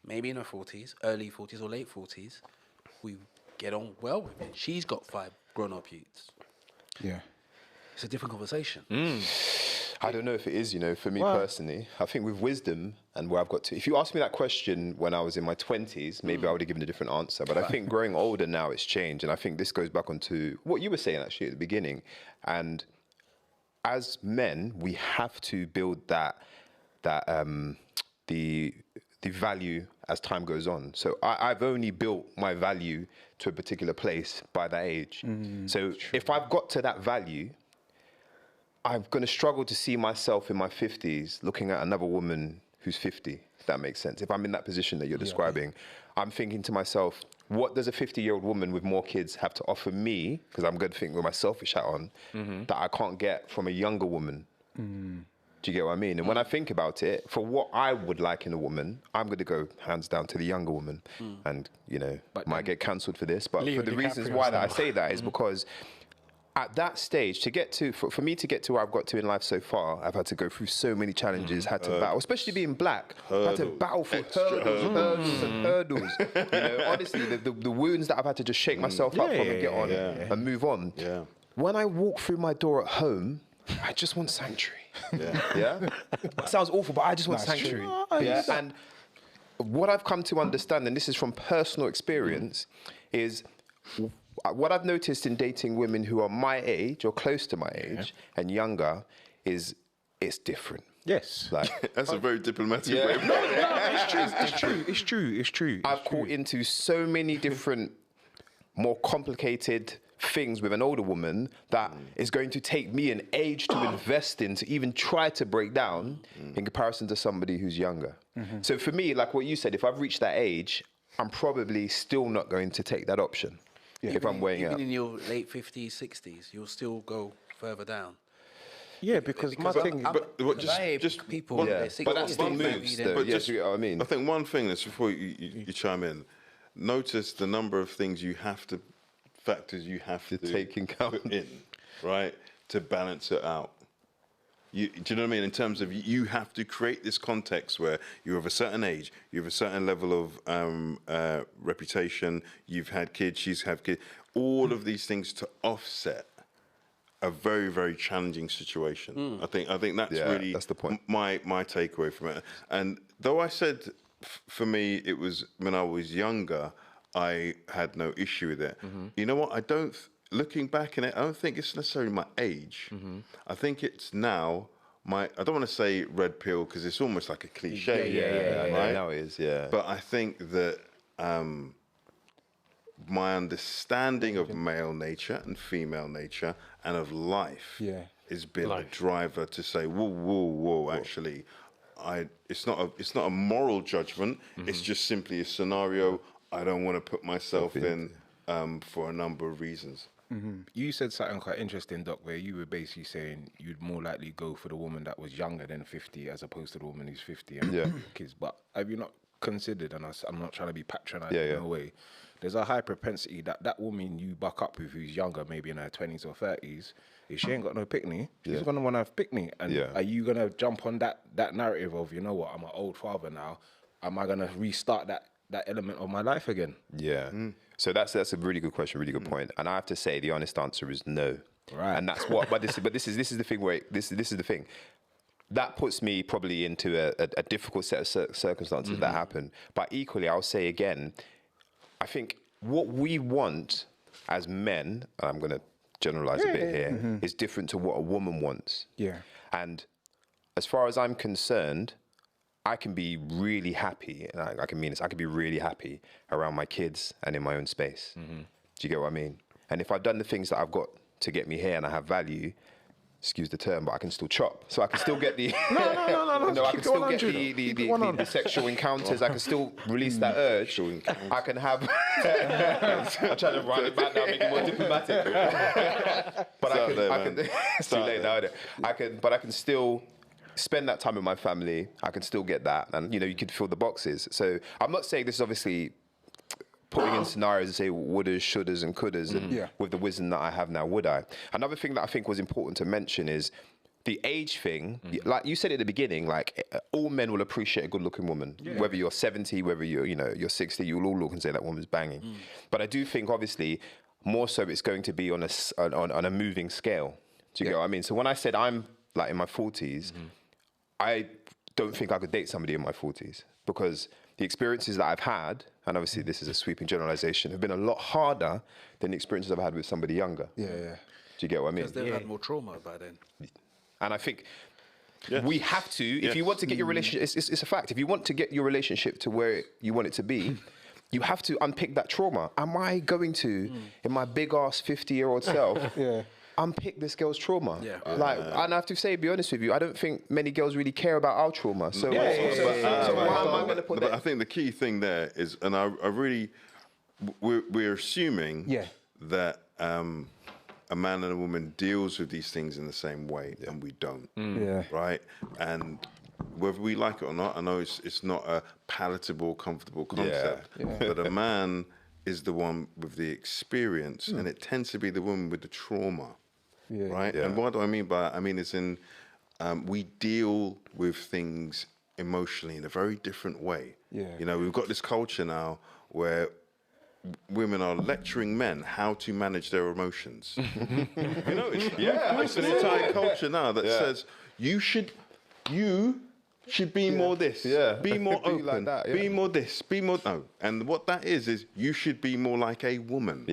maybe in her 40s, early 40s or late 40s, who you get on well with, and she's got 5 grown-up youths. Yeah. It's a different conversation. I don't know if it is, for me personally. I think with wisdom and where I've got to, if you asked me that question when I was in my 20s, maybe I would have given a different answer. But I think growing older now, it's changed. And I think this goes back onto what you were saying actually at the beginning. And as men, we have to build the value as time goes on. So I've only built my value to a particular place by that age. So if I've got to that value, I'm going to struggle to see myself in my 50s looking at another woman who's 50, if that makes sense. If I'm in that position that you're describing, I'm thinking to myself, what does a 50-year-old woman with more kids have to offer me, because I'm going to think with my selfish hat on, that I can't get from a younger woman? Do you get what I mean? And when I think about it, for what I would like in a woman, I'm going to go hands down to the younger woman. And, might get cancelled for this, but for the reasons why that I say that is because at that stage, for me to get to where I've got to in life so far, I've had to go through so many challenges, had to battle, especially being black, had to battle for hurdles. Honestly, the wounds that I've had to just shake myself up from and get on and move on. Yeah. When I walk through my door at home, I just want sanctuary. It sounds awful, but I just want sanctuary. And what I've come to understand, and this is from personal experience, is what I've noticed in dating women who are my age or close to my age and younger is it's different. Yes. That's a very diplomatic way of It's true. I've caught into so many different, more complicated things with an older woman that is going to take me an age to invest in, to even try to break down in comparison to somebody who's younger. So for me, like what you said, if I've reached that age, I'm probably still not going to take that option. If I'm weighing out. Even in your late 50s, 60s, you'll still go further down. Yeah, because my thing... just people... but that still moves, though. You know what I mean? I think one thing that's before you chime in, notice the number of things factors you have to take in account, right, to balance it out. Do you know what I mean? In terms of you have to create this context where you're of a certain age, you have a certain level of reputation, you've had kids, she's had kids, all of these things to offset a very, very challenging situation. I think that's really that's the point. My takeaway from it. And though I said for me it was when I was younger, I had no issue with it. You know what? Looking back in it, I don't think it's necessarily my age. I think it's now I don't want to say red pill because it's almost like a cliche. Right? Now it is, But I think that my understanding of male nature and female nature and of life has been the driver to say, whoa, actually, it's not a moral judgment. It's just simply a scenario I don't want to put myself in for a number of reasons. You said something quite interesting, Doc, where you were basically saying you'd more likely go for the woman that was younger than 50 as opposed to the woman who's 50 and kids. But have you not considered, and I'm not trying to be patronising in a way, there's a high propensity that woman you buck up with who's younger, maybe in her 20s or 30s, if she ain't got no pickney, she's going to want to have pickney. And are you going to jump on that narrative of, you know what, I'm an old father now, am I going to restart that element of my life again? Yeah. So that's a really good question, really good point. And I have to say the honest answer is no. Right. And that's what. But this is the thing. Where this is the thing. That puts me probably into a difficult set of circumstances that happen. But equally, I'll say again, I think what we want as men, and I'm going to generalize a bit here, is different to what a woman wants. Yeah. And as far as I'm concerned, I can be really happy, and I can mean this, I can be really happy around my kids and in my own space. Do you get what I mean? And if I've done the things that I've got to get me here and I have value, excuse the term, but I can still chop. So I can still get the... No, I can still get the sexual encounters. I can still release that urge. I can have... I'm trying to run it back now, make it more diplomatic. But I can it's too late now, isn't it? But I can still spend that time with my family. I can still get that. And, you could fill the boxes. So I'm not saying this is obviously putting in scenarios and say wouldas, shouldas and couldas, and with the wisdom that I have now, would I? Another thing that I think was important to mention is the age thing. Like you said at the beginning, like all men will appreciate a good-looking woman. Whether you're 70, whether you're 60, you'll all look and say that woman's banging. But I do think, obviously, more so it's going to be on a moving scale. Do you get what I mean? So when I said I'm like in my 40s, I don't think I could date somebody in my 40s because the experiences that I've had, and obviously this is a sweeping generalization, have been a lot harder than the experiences I've had with somebody younger. Do you get what I mean? Because they've had more trauma by then. And I think we have to, if you want to get your relationship, it's a fact, if you want to get your relationship to where you want it to be, you have to unpick that trauma. Am I going to, in my big ass 50-year-old self, unpick this girl's trauma? And I have to say, be honest with you, I don't think many girls really care about our trauma. So, why am I going to put that? But I think the key thing there is, and I really, we're assuming that a man and a woman deals with these things in the same way, and we don't. Right? And whether we like it or not, I know it's not a palatable, comfortable concept, but a man is the one with the experience, and it tends to be the woman with the trauma. Right? And what do I mean by that? I mean, it's in, we deal with things emotionally in a very different way. We've got this culture now where women are lecturing men how to manage their emotions. It's an entire culture now that says you should be more this, be more open, like that, be more this, be more no. And what that is you should be more like a woman.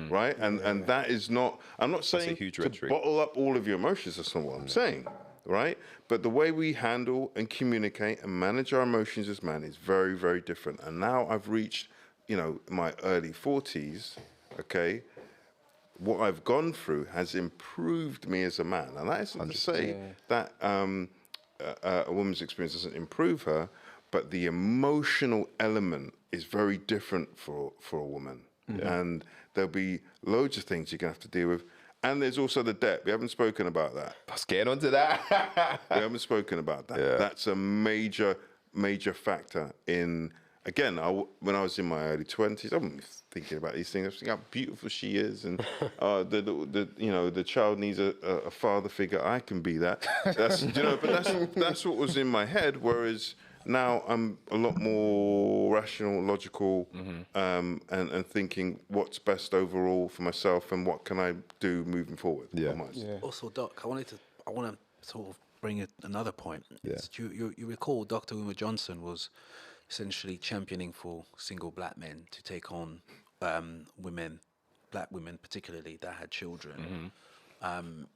Right? And that is not, I'm not saying to bottle up all of your emotions, that's not what I'm saying. Right? But the way we handle and communicate and manage our emotions as men is very, very different. And now I've reached, my early 40s, okay, what I've gone through has improved me as a man. And that isn't to say that a woman's experience doesn't improve her, but the emotional element is very different for a woman. And there'll be loads of things you're going to have to deal with. And there's also the debt. We haven't spoken about that. Let's get onto that. We haven't spoken about that. That's a major, major factor in... Again, when I was in my early 20s, I'm thinking about these things. I was thinking how beautiful she is, and the child needs a father figure. I can be that. But that's what was in my head. Whereas now I'm a lot more rational, logical, and thinking what's best overall for myself and what can I do moving forward. Also, Doc, I want to sort of bring another point. You recall Dr. Uma Johnson was essentially championing for single black men to take on black women particularly, that had children.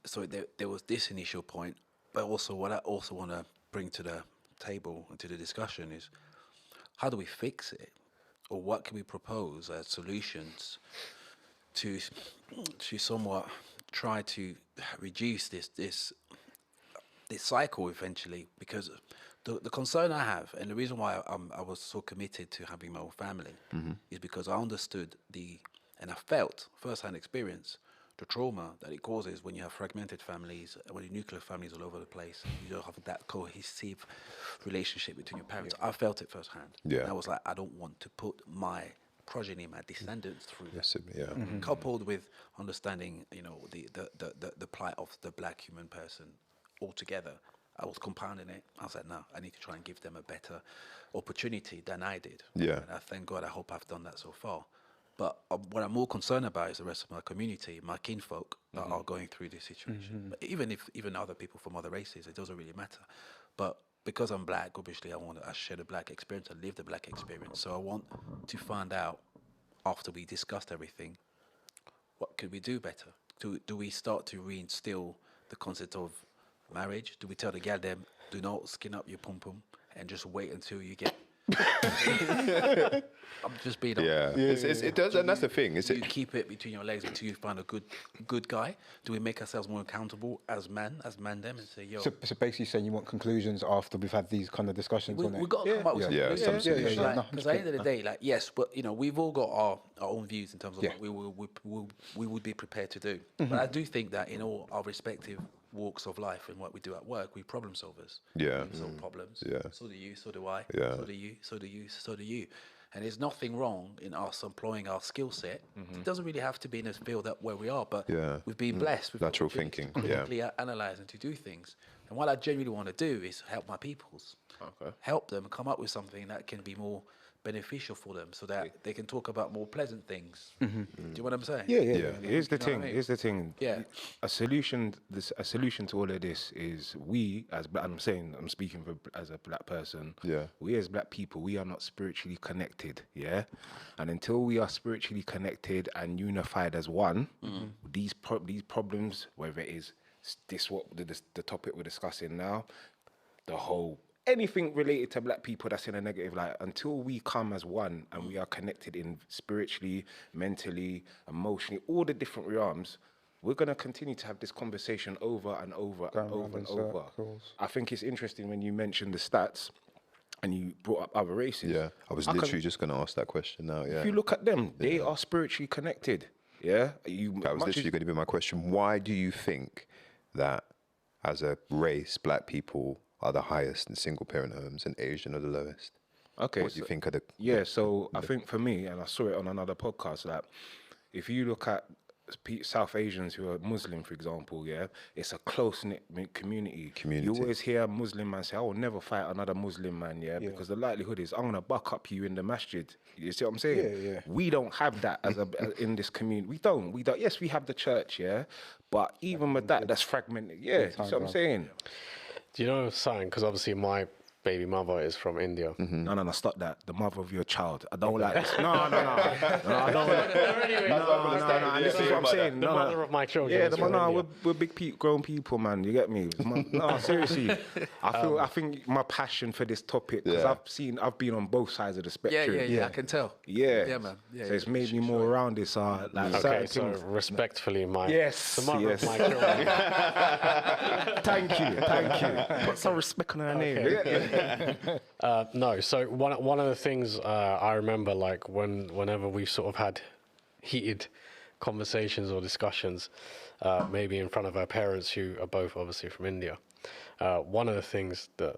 So there was this initial point, but also what I also want to bring to the table and to the discussion is, how do we fix it? or what can we propose as solutions to somewhat try to reduce this cycle eventually? Because the concern I have, and the reason why I was so committed to having my own family, is because I understood and I felt first-hand experience the trauma that it causes when you have fragmented families, when you nuclear families all over the place. You don't have that cohesive relationship between your parents. I felt it firsthand. Yeah. And I was like, I don't want to put my progeny, my descendants through that. Yes, yeah. Coupled with understanding, the plight of the black human person altogether. I was compounding it. I was like, no, I need to try and give them a better opportunity than I did. Yeah. And I thank God, I hope I've done that so far. But what I'm more concerned about is the rest of my community, my kinfolk that are going through this situation. But even other people from other races, it doesn't really matter. But because I'm black, obviously I share the black experience, I live the black experience. So I want to find out, after we discussed everything, what could we do better? Do we start to reinstill the concept of marriage? Do we tell the gal them, do not skin up your pum pum and just wait until you get... I'm just being honest. It does, and that's the thing. You keep it between your legs until you find a good guy. Do we make ourselves more accountable as them, and say, yo? So basically saying you want conclusions after we've had these kind of discussions on it. We've got to come up with some solutions. No, Because at the end of the day, like, yes, but we've all got our own views in terms of what we would be prepared to do. But I do think that in all our respective walks of life and what we do at work, we problem solvers. Yeah. We solve problems. Yeah. So do you, so do I. Yeah. So do you, so do you, so do you. And there's nothing wrong in us employing our skill set. It doesn't really have to be in a field where we are, but we've been blessed with natural thinking. to critically analyze and to do things. And what I genuinely want to do is help my peoples. Help them come up with something that can be more beneficial for them, so that they can talk about more pleasant things. Do you know what I'm saying? Yeah. Here's the thing. Yeah. A solution to all of this is we, I'm speaking as a black person. Yeah. We as black people, we are not spiritually connected. Yeah. And until we are spiritually connected and unified as one, these problems, whether it is the topic we're discussing now, the whole anything related to black people that's in a negative light, until we come as one and we are connected in spiritually, mentally, emotionally, all the different realms, we're going to continue to have this conversation over and over and over and over. I think it's interesting when you mentioned the stats and you brought up other races. Yeah, I was literally just going to ask that question now, yeah. If you look at them, they are spiritually connected, yeah? That was literally going to be my question. Why do you think that as a race, black people are the highest in single-parent homes and Asian are the lowest? Okay. What do you think of the... Yeah, so I think for me, and I saw it on another podcast, that if you look at South Asians who are Muslim, for example, yeah, it's a close-knit community. You always hear a Muslim man say, I will never fight another Muslim man, because the likelihood is I'm going to buck up you in the masjid. You see what I'm saying? Yeah. We don't have that in this community. We don't. Yes, we have the church, but even with that, that's fragmented. Yeah, you see what I'm saying? Do you know something? Because obviously my baby mother is from India. No, stop that. The mother of your child. I don't like this. No, I don't like No, this is what I'm saying. The mother of my children. Yeah, we're big grown people, man. You get me? No, seriously. I think my passion for this topic, because I've been on both sides of the spectrum. Yeah, I can tell. Yeah, man. Yeah, so it's made me more around this. Okay, so respectfully, the mother of my children. Thank you. Put some respect on her name. No, so one of the things I remember, like whenever we've sort of had heated conversations or discussions, maybe in front of our parents who are both obviously from India, one of the things that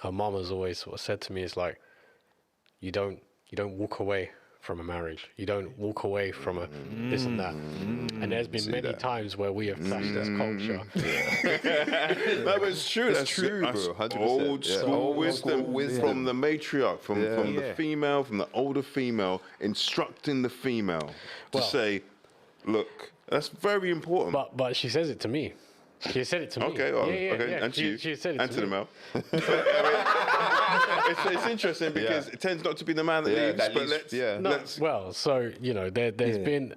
her mum has always sort of said to me is like, you don't walk away from a marriage. You don't walk away from a this and that. And there's been many times where we have clashed as culture. No, but it's true. That's true, bro. 100%. Old school wisdom from the matriarch, from the female, from the older female, instructing the female to say, look, that's very important. But she says it to me. She said it to me. Okay, okay. And she said it to the male. It's interesting because it tends not to be the man that leaves, Well, so, there's been,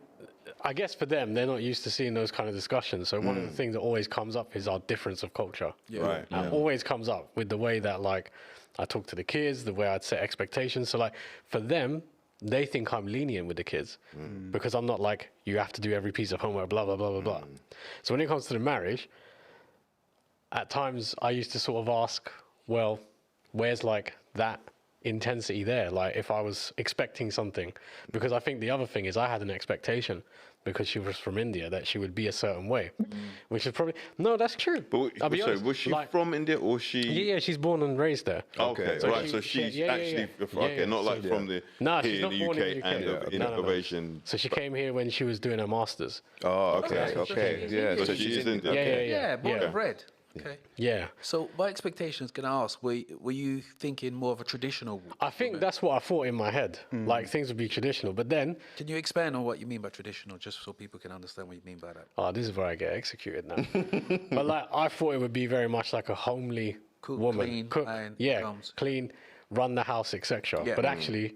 I guess for them, they're not used to seeing those kind of discussions. So one of the things that always comes up is our difference of culture. Right. Always comes up with the way that, like, I talk to the kids, the way I'd set expectations. So, like, for them, they think I'm lenient with the kids because I'm not like, you have to do every piece of homework, blah, blah, blah, blah, blah. So when it comes to the marriage, at times I used to sort of ask, well, where's like that intensity there? Like if I was expecting something, because I think the other thing is I had an expectation because she was from India that she would be a certain way, which is probably, no, that's true. But I'll be honest, was she like, from India or she? Yeah, she's born and raised there. Okay, right. So she's actually not like from the she's not in born the in UK the UK. and of Asian. So she came here when she was doing her masters. Oh, okay. Yeah, so she's Indian. Yeah, born and bred. Okay. Yeah. So my expectations, can I ask, were you thinking more of a traditional? I think that's what I thought in my head. Like things would be traditional, but then. Can you expand on what you mean by traditional, just so people can understand what you mean by that? Oh, this is where I get executed now. But like, I thought it would be very much like a homely woman, clean, run the house, etc. Yeah. But actually,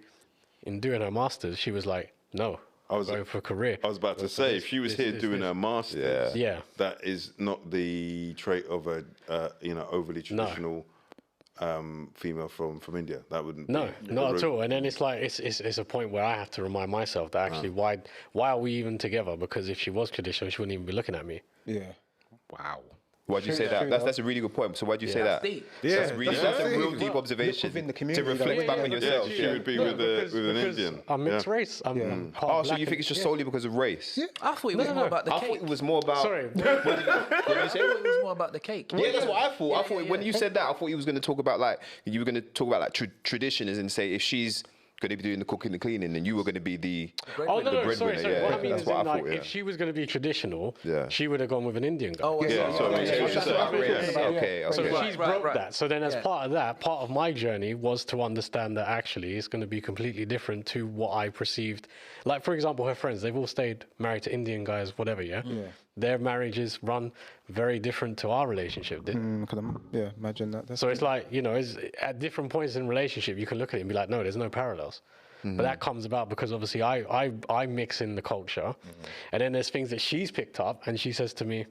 in doing her masters, she was like, no. I was going for career. I was about to say, if she was here doing her masters, that is not the trait of a overly traditional female from India. That wouldn't. No, not at all. And then it's like it's a point where I have to remind myself that actually why are we even together? Because if she was traditional, she wouldn't even be looking at me. Yeah. Wow. Why'd you say that? That's a really good point. So why'd you say that? Yeah, that's a real deep observation within the community, to reflect back on yourself. She would be with an Indian. I'm mixed race. I'm part so you think it's just solely because of race? Yeah. I thought it was more about the cake. I thought it was more about. Sorry. What did you say? It was more about the cake. Yeah, that's what I thought. I thought when you said that, I thought you was going to talk about like tradition, as in say if she's going to be doing the cooking and cleaning, and you were going to be the breadwinner. Sorry. What I mean that's is, what I like, thought. if she was going to be traditional, Yeah. she would have gone with an Indian guy. Oh, Yeah, okay. So she's broke right. that. So then, as part of that, part of my journey was to understand that actually it's going to be completely different to what I perceived. Like, for example, her friends, they've all stayed married to Indian guys, whatever, yeah? Their marriages run very different to our relationship did. Imagine that. So it's like, it's, at different points in relationship, you can look at it and be like, no, there's no parallels. But that comes about because obviously I mix in the culture. And then there's things that she's picked up and she says to me,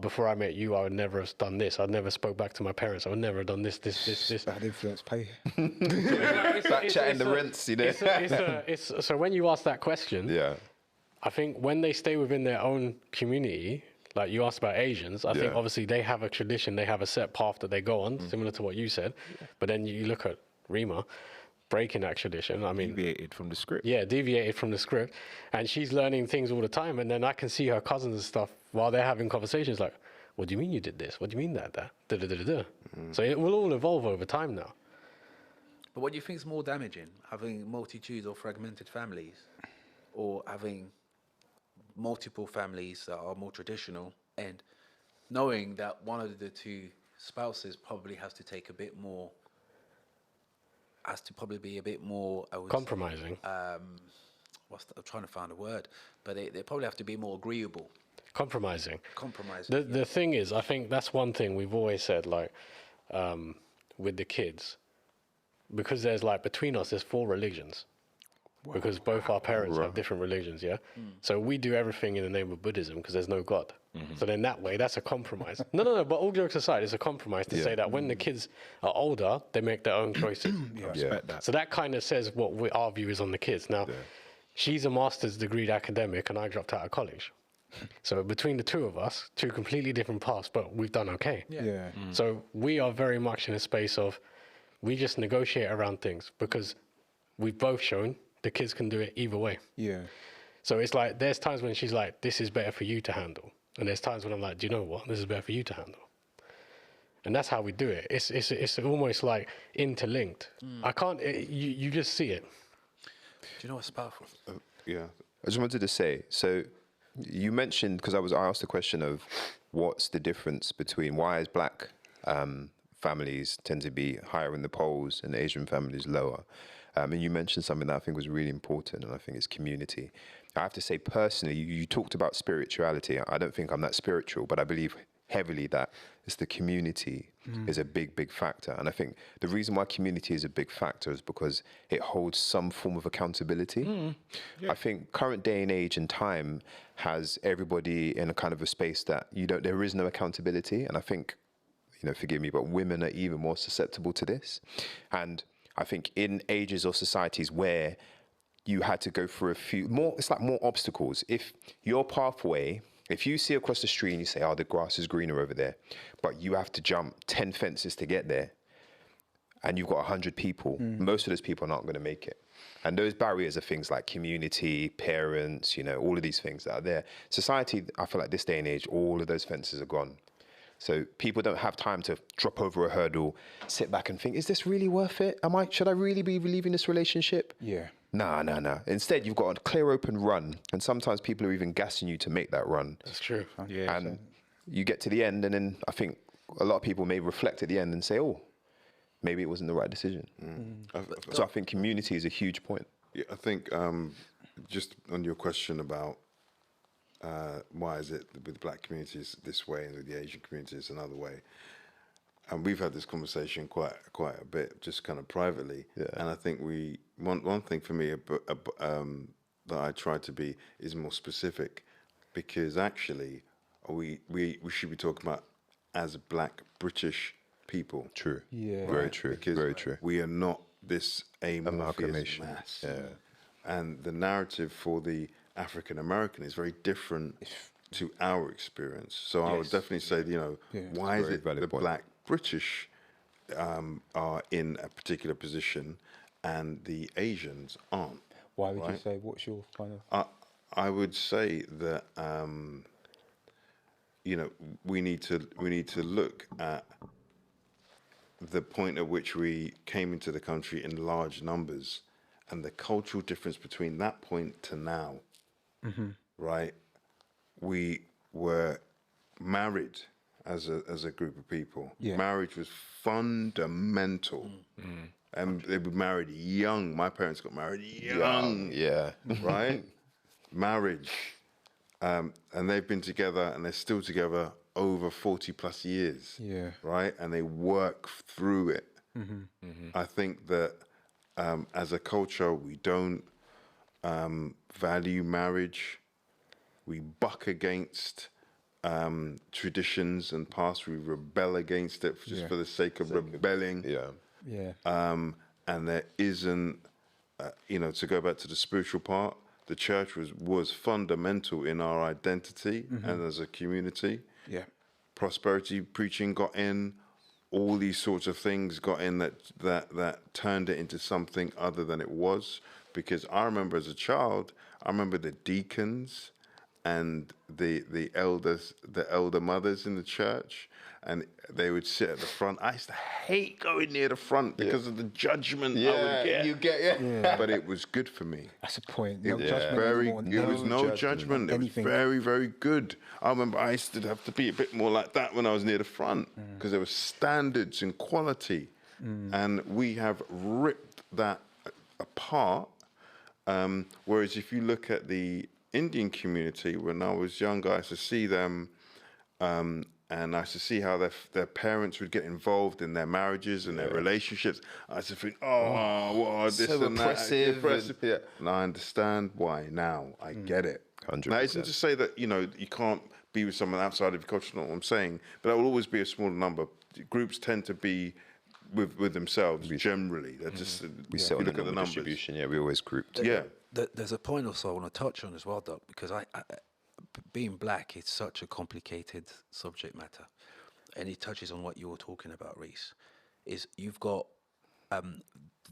before I met you, I would never have done this. I'd never spoke back to my parents. I would never have done this. Bad influence pay. Back chatting the rents, So when you ask that question, I think when they stay within their own community, like you asked about Asians, I think obviously they have a tradition, they have a set path that they go on, similar to what you said. But then you look at Rima, breaking that tradition. I mean, deviated from the script. Yeah, deviated from the script. And she's learning things all the time. And then I can see her cousins and stuff while they're having conversations like, what do you mean you did this? What do you mean that? So it will all evolve over time now. But what do you think is more damaging? Having multitudes or fragmented families, or having multiple families that are more traditional, and knowing that one of the two spouses probably has to take a bit more, be a bit more compromising. I'm trying to find a word, but they probably have to be more agreeable. Compromising. The thing is, I think that's one thing we've always said, like, with the kids, because there's like, between us, there's 4 religions. Because both our parents have different religions, yeah? So we do everything in the name of Buddhism because there's no God. So then that way, that's a compromise. No, but all jokes aside, it's a compromise to say that when the kids are older, they make their own choices. I respect that. So that kind of says what our view is on the kids. Now, she's a master's degreed academic and I dropped out of college. So between the two of us, 2 completely different paths, but we've done okay. So we are very much in a space of, we just negotiate around things because we've both shown the kids can do it either way. Yeah. So it's like, there's times when she's like, this is better for you to handle. And there's times when I'm like, do you know what? This is better for you to handle. And that's how we do it. It's almost like interlinked. I can't, you just see it. Do you know what's powerful? I just wanted to say, so you mentioned, because I asked the question of what's the difference between why is black families tend to be higher in the polls and Asian families lower. And you mentioned something that I think was really important, and I think it's community. I have to say, personally, you talked about spirituality. I don't think I'm that spiritual, but I believe heavily that it's the community is a big, big factor. And I think the reason why community is a big factor is because it holds some form of accountability. I think current day and age and time has everybody in a kind of a space that there is no accountability. And I think, forgive me, but women are even more susceptible to this. And I think in ages or societies where you had to go through it's like more obstacles. If your pathway, if you see across the street and you say, oh, the grass is greener over there, but you have to jump 10 fences to get there, and you've got 100 people, most of those people are not going to make it. And those barriers are things like community, parents, you know, all of these things that are there. Society, I feel like this day and age, all of those fences are gone. So people don't have time to drop over a hurdle, sit back and think, is this really worth it? Should I really be leaving this relationship? Yeah. Nah. Instead, you've got a clear open run. And sometimes people are even gassing you to make that run. That's true. Yeah. And you get to the end, and then I think a lot of people may reflect at the end and say, oh, maybe it wasn't the right decision. So I think community is a huge point. Yeah, I think just on your question about why is it with black communities this way and with the Asian communities another way, and we've had this conversation quite a bit, just kind of privately. Yeah. And I think one thing for me that I try to be is more specific, because actually we should be talking about as black British people. True. Yeah. Very true. Because very true. We are not this amorphous Amalgamation. mass. Yeah. And the narrative for the African American is very different to our experience. So I would definitely say, you know, why is it the black British are in a particular position and the Asians aren't? Why would you say? What's your kind of? I would say that you know, we need to look at the point at which we came into the country in large numbers, and the cultural difference between that point to now. Right? We were married as a group of people. Yeah. Marriage was fundamental. And they were married young. My parents got married young. Yeah. Right? Marriage. And they've been together, and they're still together over 40 plus years. Yeah. Right? And they work through it. I think that as a culture, we don't value marriage. We buck against traditions and past. We rebel against it just for the sake of rebelling. Yeah. And there isn't, you know, to go back to the spiritual part, the church was fundamental in our identity and as a community. Yeah. Prosperity preaching got in. All these sorts of things got in that turned it into something other than it was. Because I remember as a child, I remember the deacons and the elders, the elder mothers in the church, and they would sit at the front. I used to hate going near the front because of the judgment I would get. You get But it was good for me. That's a point. It No was judgment very. anymore. It was no judgment. It was very, very good. I remember I used to have to be a bit more like that when I was near the front, because there were standards and quality, and we have ripped that apart. Whereas if you look at the Indian community, when I was younger, I used to see them, and I used to see how their parents would get involved in their marriages and their relationships. I used to think, this so and oppressive. that. And I understand why now. I get it. 100%. Now, it isn't to say that, you know, you can't be with someone outside of your culture, not what I'm saying, but that will always be a smaller number. Groups tend to be with themselves generally. They're just, We sit on look the at the number numbers. distribution. Yeah, we always grouped. Yeah. There's a point also I want to touch on as well, Doc, because being black is such a complicated subject matter, and it touches on what you were talking about, Reese. Is you've got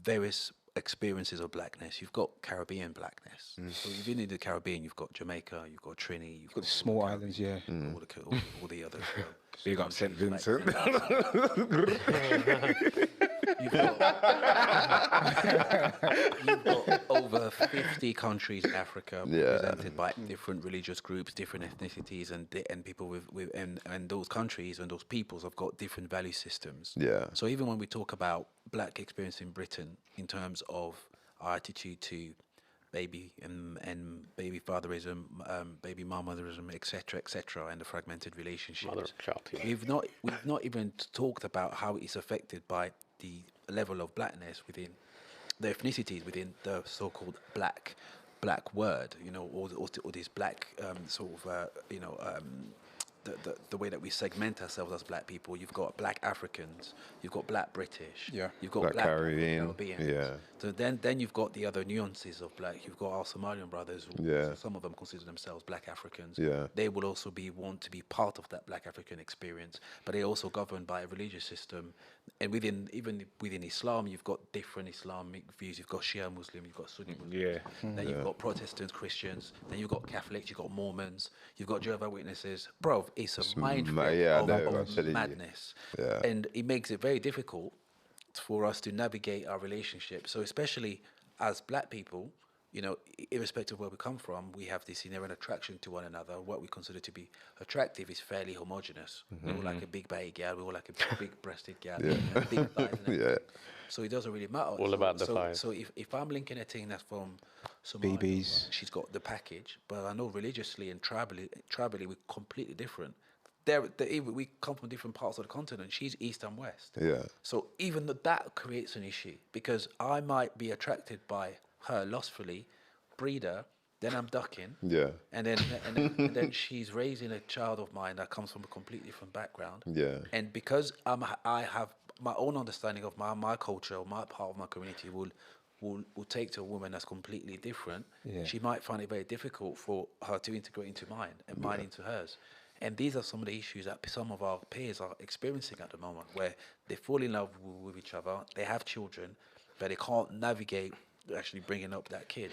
various experiences of blackness. You've got Caribbean blackness. So you've been in the Caribbean. You've got Jamaica. You've got Trini. You've got The small islands, yeah. all the others. Big up St. Vincent. You've got over 50 countries in Africa represented by different religious groups, different ethnicities, and people with and those countries and those peoples have got different value systems. Yeah. So even when we talk about black experience in Britain in terms of our attitude to baby and baby fatherism, baby motherism, etc., and the fragmented relationships. Mother-child, yeah. We've not even talked about how it's affected by the level of blackness within the ethnicities within the so-called black word, you know, or this black the way that we segment ourselves as black people. You've got black Africans, you've got black British, you've got black Caribbean. So then you've got the other nuances of black. You've got our Somalian brothers. Who, some of them consider themselves black Africans. They will also want to be part of that black African experience, but they're also governed by a religious system. And even within Islam, you've got different Islamic views. You've got Shia Muslim, you've got Sunni Muslim. Then you've got Protestants, Christians. Then you've got Catholics, you've got Mormons, you've got Jehovah's Witnesses. Bro, it's a minefield of madness. And it makes it very difficult for us to navigate our relationship. So especially as black people, you know, irrespective of where we come from, we have this inherent attraction to one another. What we consider to be attractive is fairly homogenous. We all like a big baby girl, we all like a big breasted girl, big thighs. So it doesn't really matter. All about the thighs. So if I'm linking a thing that's from Somalia, BBs, she's got the package, but I know religiously and tribally we're completely different. We come from different parts of the continent. She's east and west. So even that creates an issue, because I might be attracted by her lustfully, breed her, then I'm ducking. And then she's raising a child of mine that comes from a completely different background. And because I have my own understanding of my culture, or my part of my community will take to a woman that's completely different, she might find it very difficult for her to integrate into mine and mine into hers. And these are some of the issues that some of our peers are experiencing at the moment, where they fall in love with each other, they have children, but they can't navigate actually bringing up that kid.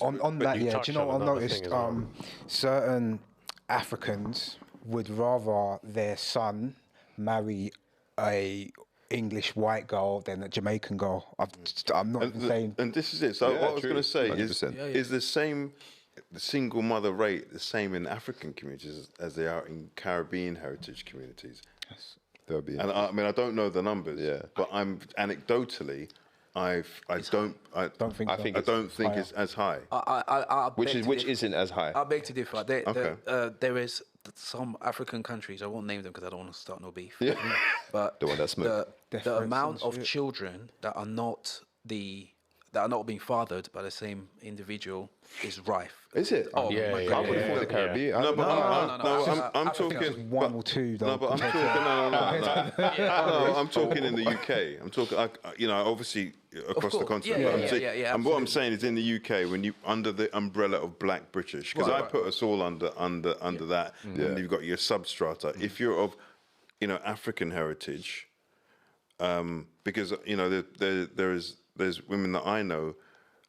On that, do you know what I noticed? Certain Africans would rather their son marry a English white girl than a Jamaican girl. I'm not even saying. And this is it. So what I was going to say is the same. The single mother rate the same in African communities as they are in Caribbean heritage communities. And I mean, I don't know the numbers, but I'm anecdotally, I don't think it's as high. Which isn't as high. I beg to differ. There is some African countries, I won't name them because I don't want to start no beef. But the one that's the amount of children that are not being fathered by the same individual is rife. Is it? Oh, I would have thought the Caribbean. No, I'm talking just one or two. No, but I'm talking. No, I'm talking in the UK. I'm talking. Obviously across the continent. And what I'm saying is in the UK, when you under the umbrella of Black British, because I put us all under that, and you've got your substrata. If you're of, African heritage, because there's women that I know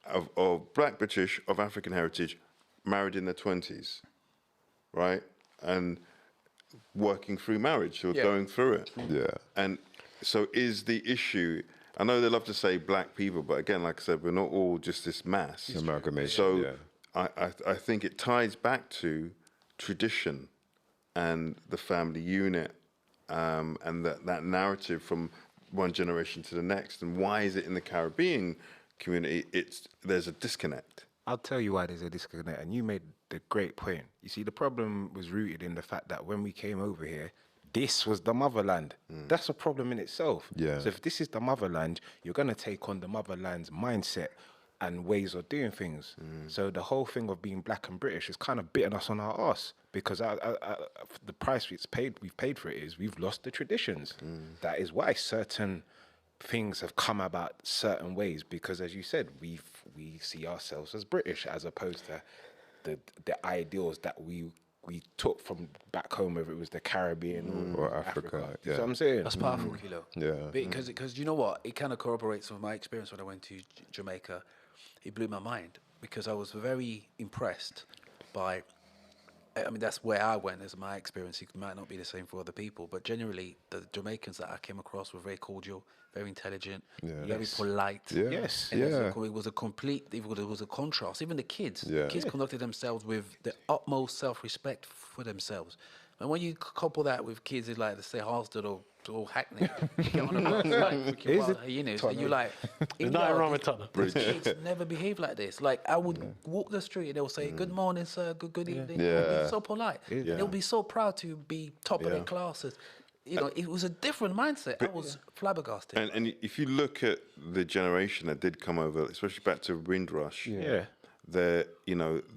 of Black British, of African heritage, married in their 20s, right? And working through marriage or going through it. And so is the issue, I know they love to say black people, but again, like I said, we're not all just this mass. Amalgamation. So I think it ties back to tradition and the family unit, and that narrative from one generation to the next. And why is it in the Caribbean community there's a disconnect? I'll tell you why there's a disconnect, and you made the great point. You see, the problem was rooted in the fact that when we came over here, this was the motherland. That's a problem in itself. So if this is the motherland, you're going to take on the motherland's mindset and ways of doing things. So the whole thing of being black and British is kind of bitten us on our arse, because the price we've paid for it is we've lost the traditions. That is why certain things have come about certain ways, because as you said, we see ourselves as British as opposed to the ideals that we took from back home, whether it was the Caribbean or Africa. You know what I'm saying? That's powerful, Kilo. Because you know what? It kind of corroborates with my experience when I went to Jamaica. It blew my mind because I was very impressed by, I mean, that's where I went as my experience. It might not be the same for other people, but generally the Jamaicans that I came across were very cordial, very intelligent, very polite. It was a contrast. Even the kids conducted themselves with the utmost self-respect for themselves. And when you couple that with kids in, like, let's say, Halstead or Hackney, you get on a bus, and you're like, there's nothing wrong with Tottenham. Kids never behave like this. Like, I would walk the street and they'll say, "Good morning, sir. Good evening." They'll be so polite. They'll be so proud to be top of their classes. It was a different mindset. I was flabbergasted. And if you look at the generation that did come over, especially back to Windrush, the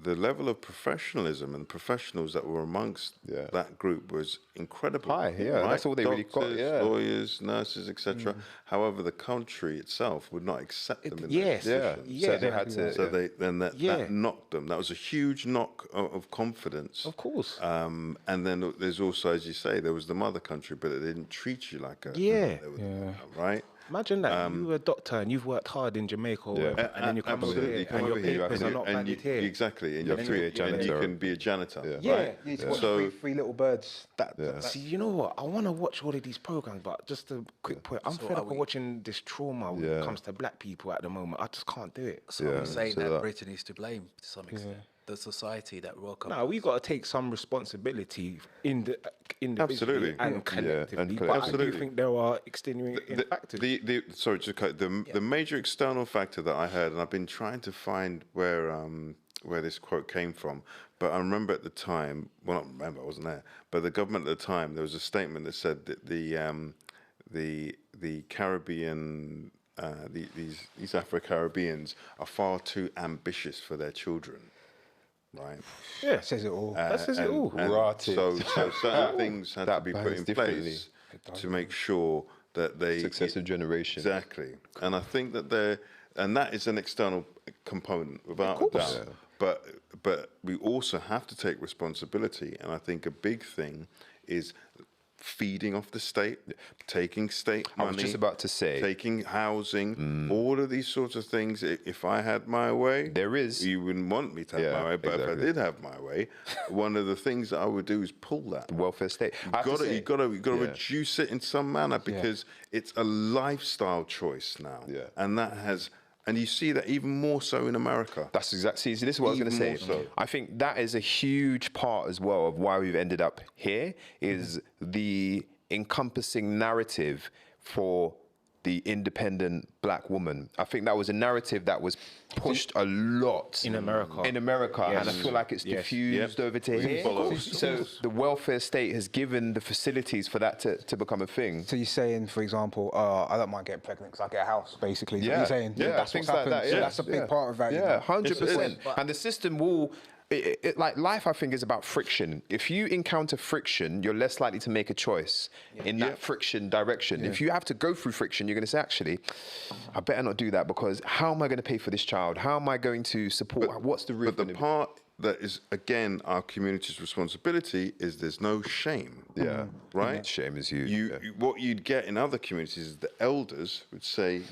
level of professionalism and professionals that were amongst that group was incredible. High, yeah, right? that's all they really got. Doctors, Yeah, lawyers, nurses, etc. However, the country itself would not accept them in those positions. So they had to. So that knocked them. That was a huge knock of confidence. Of course. And then there's also, as you say, there was the mother country, but it didn't treat you like a right. Imagine that you were a doctor and you've worked hard in Jamaica, or whatever, and then you come over here and your papers are not valid here. Exactly, and you can be a janitor. You need to watch three little birds. See, you know what? I want to watch all of these programs, but just a quick point. I'm fed up of watching this trauma when it comes to black people at the moment. I just can't do it. So I'm saying that Britain is to blame to some extent. The society that welcomes. No, we got to take some responsibility in the absolutely and collectively. But I do think there are extenuating factors. Sorry to cut. The major external factor that I heard, and I've been trying to find where this quote came from, but I remember at the time. Well, not remember, I wasn't there. But the government at the time, there was a statement that said that the Caribbean, these Afro-Caribbeans are far too ambitious for their children. Right. Yeah, says it all. That says it all. So certain things had to be put in place to make sure that they successive generation. Exactly. And I think that that is an external component without a doubt. But we also have to take responsibility, and I think a big thing is feeding off the state, taking state money. I was just about to say. Taking housing, all of these sorts of things. If I had my way, you wouldn't want me to have my way, but if I did have my way, one of the things that I would do is pull that. The welfare state. You've got to reduce it in some manner because it's a lifestyle choice now. Yeah. And that has... And you see that even more so in America. That's exactly. See, this is what I was going to say. So. I think that is a huge part as well of why we've ended up here, is the encompassing narrative for the independent black woman. I think that was a narrative that was pushed a lot in America. And I feel like it's diffused over to here. So the welfare state has given the facilities for that to become a thing. So you're saying, for example, I don't mind getting pregnant because I get a house, basically. Is what you're saying? That's what's like happened. that. So that's a big part of that. Yeah, 100%. And the system will... like life, I think, is about friction. If you encounter friction, you're less likely to make a choice in that friction direction. If you have to go through friction, you're going to say, actually, I better not do that, because how am I going to pay for this child? How am I going to support? What's the roof? But the part that is, again, our community's responsibility is there's no shame. Yeah. Right? Shame is huge. What you'd get in other communities is the elders would say,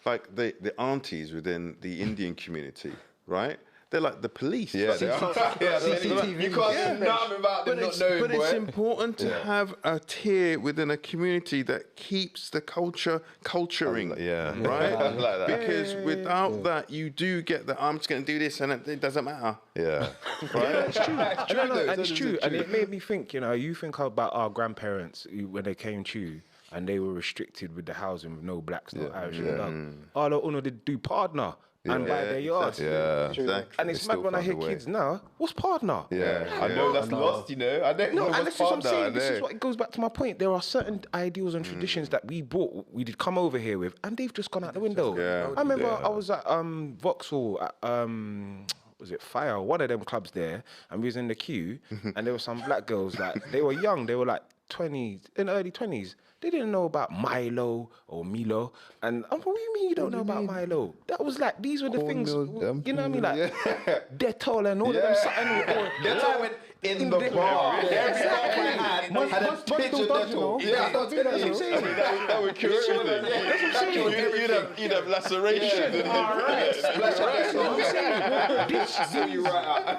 like the aunties within the Indian community, right? They're like the police. Yeah, they are. CCTV. You can't say nothing about them not knowing. But it's important to have a tier within a community that keeps the culture culturing. Right? I like that. Because without that, you do get the, I'm just going to do this and it doesn't matter. Yeah. Right? It's true. And it's true. And it made me think, you think about our grandparents when they came to you, and they were restricted with the housing with no blacks, no Irish. All the uno did do partner. And buy their yards. Yeah, exactly. And it's mad when I hear kids now, what's partner? I know that's lost, I know. And this is what I'm saying. This is what it goes back to my point. There are certain ideals and traditions that we did come over here with, and they've just gone out the window. I remember I was at Vauxhall at was it Fire, one of them clubs there, and we was in the queue, and there were some black girls, like they were young, they were like 20s, in early 20s. They didn't know about Milo or Milo. And I'm like, what do you mean you don't know about Milo? That was like, these were the things, you know what I mean? Like, Dettol and all of them. Dettol went in the bar. Every had a picture of Dettol. Yeah, that's what I'm saying. That would cure everything. That's what I'm saying. You'd have laceration. All right. That's what I'm